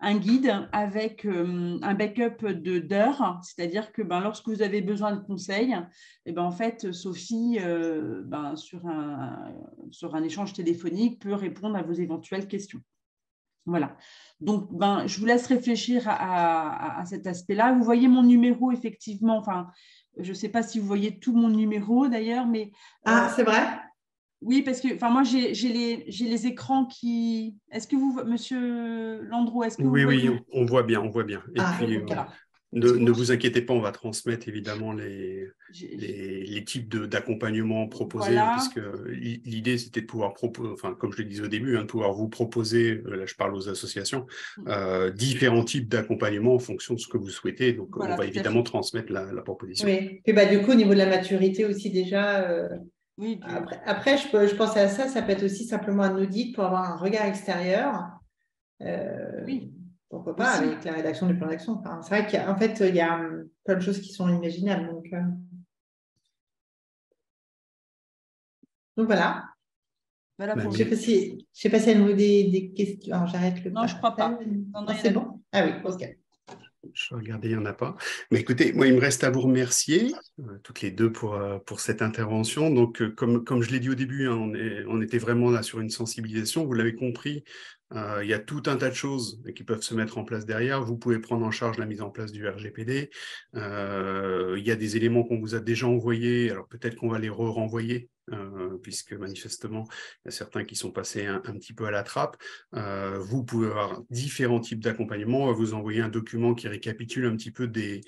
un guide avec un backup d'heures, c'est-à-dire que lorsque vous avez besoin de conseils, en fait, Sophie, sur un échange téléphonique, peut répondre à vos éventuelles questions. Voilà. Donc, je vous laisse réfléchir à cet aspect-là. Vous voyez mon numéro, effectivement, je ne sais pas si vous voyez tout mon numéro d'ailleurs, mais… Ah, c'est vrai? Oui, parce que moi, j'ai les écrans qui… Est-ce que vous, Monsieur Landreau, est-ce que vous voyez… Oui, on voit bien. Et puis, voilà. ne vous inquiétez pas, on va transmettre évidemment les types d'accompagnement proposés, Voilà. puisque l'idée, c'était de pouvoir proposer, comme je le disais au début, de pouvoir vous proposer, là je parle aux associations, différents types d'accompagnement en fonction de ce que vous souhaitez. Donc, voilà, on va évidemment transmettre la proposition. Oui, et du coup, au niveau de la maturité aussi déjà… Oui, après, je pensais à ça, ça peut être aussi simplement un audit pour avoir un regard extérieur. Oui. Pourquoi pas, avec la rédaction du plan d'action. C'est vrai qu'en fait, il y a plein de choses qui sont imaginables. Donc voilà. Voilà pour je ne sais pas si elle nous des questions. Alors, j'arrête le… Non, je ne crois pas. Non, c'est bon? Ah oui, ok. Je vais regarder, il n'y en a pas. Mais écoutez, moi, il me reste à vous remercier, toutes les deux, pour cette intervention. Donc, comme je l'ai dit au début, on était vraiment là sur une sensibilisation. Vous l'avez compris, il y a tout un tas de choses qui peuvent se mettre en place derrière. Vous pouvez prendre en charge la mise en place du RGPD. Il y a des éléments qu'on vous a déjà envoyés. Alors, peut-être qu'on va les renvoyer, puisque manifestement, il y a certains qui sont passés un petit peu à la trappe. Vous pouvez avoir différents types d'accompagnement. On va vous envoyer un document qui récapitule un petit peu des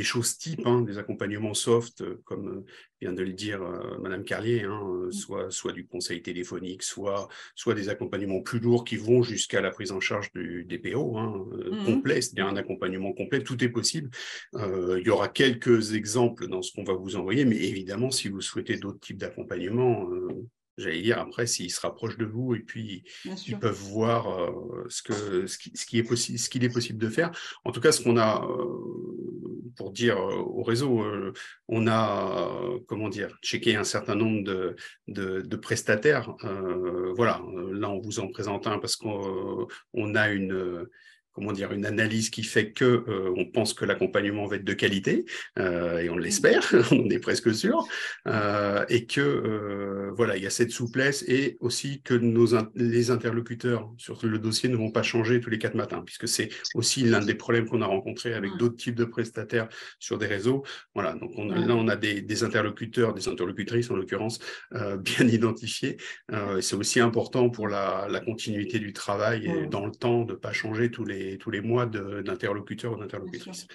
choses types, des accompagnements soft, comme vient de le dire Madame Carlier, soit du conseil téléphonique, soit des accompagnements plus lourds qui vont jusqu'à la prise en charge du DPO complet, c'est-à-dire un accompagnement complet, tout est possible. Il y aura quelques exemples dans ce qu'on va vous envoyer, mais évidemment, si vous souhaitez d'autres types d'accompagnement, j'allais dire après, s'ils se rapprochent de vous et puis ils peuvent voir ce qu'il est possible de faire. En tout cas, ce qu'on a pour dire au réseau, on a, comment dire, checké un certain nombre de prestataires. Voilà, là, on vous en présente un parce qu'on a comment dire, une analyse qui fait que on pense que l'accompagnement va être de qualité, et on l'espère, on en est presque sûr, et que voilà, il y a cette souplesse, et aussi que les interlocuteurs sur le dossier ne vont pas changer tous les 4 matins, puisque c'est aussi l'un des problèmes qu'on a rencontrés avec d'autres types de prestataires sur des réseaux. Voilà, donc là, on a des interlocuteurs, des interlocutrices en l'occurrence, bien identifiés. C'est aussi important pour la continuité du travail et dans le temps de ne pas changer tous les mois d'interlocuteurs ou d'interlocutrices.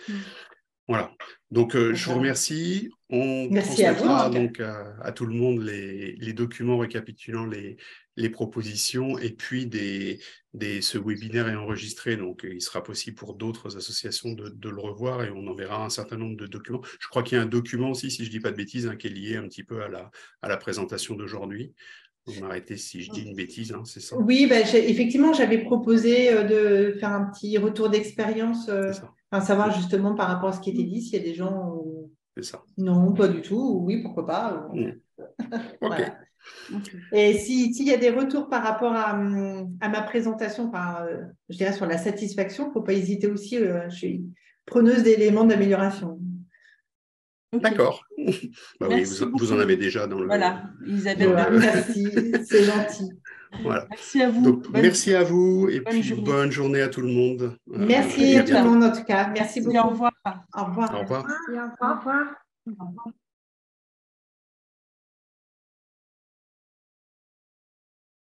Voilà, donc je vous remercie. On transmettra donc à tout le monde les documents récapitulant les propositions, et puis ce webinaire est enregistré, donc il sera possible pour d'autres associations de le revoir, et on enverra un certain nombre de documents. Je crois qu'il y a un document aussi, si je ne dis pas de bêtises, qui est lié un petit peu à la présentation d'aujourd'hui. Vous m'arrêtez si je dis une bêtise, c'est ça? Oui, effectivement, j'avais proposé de faire un petit retour d'expérience, savoir justement par rapport à ce qui était dit, s'il y a des gens où... C'est ça. Non, pas du tout. Oui, pourquoi pas. Voilà. Et s'il y a des retours par rapport à ma présentation, je dirais sur la satisfaction, il ne faut pas hésiter aussi. Je suis preneuse d'éléments d'amélioration. D'accord. Bah oui, vous en avez déjà dans le... Voilà, Isabelle. Merci, c'est gentil. Voilà. Merci à vous. Donc, merci à vous, et puis bonne journée à tout le monde. Merci à tout le monde en tout cas. Merci beaucoup. Au revoir. Au revoir. Au revoir. Au revoir.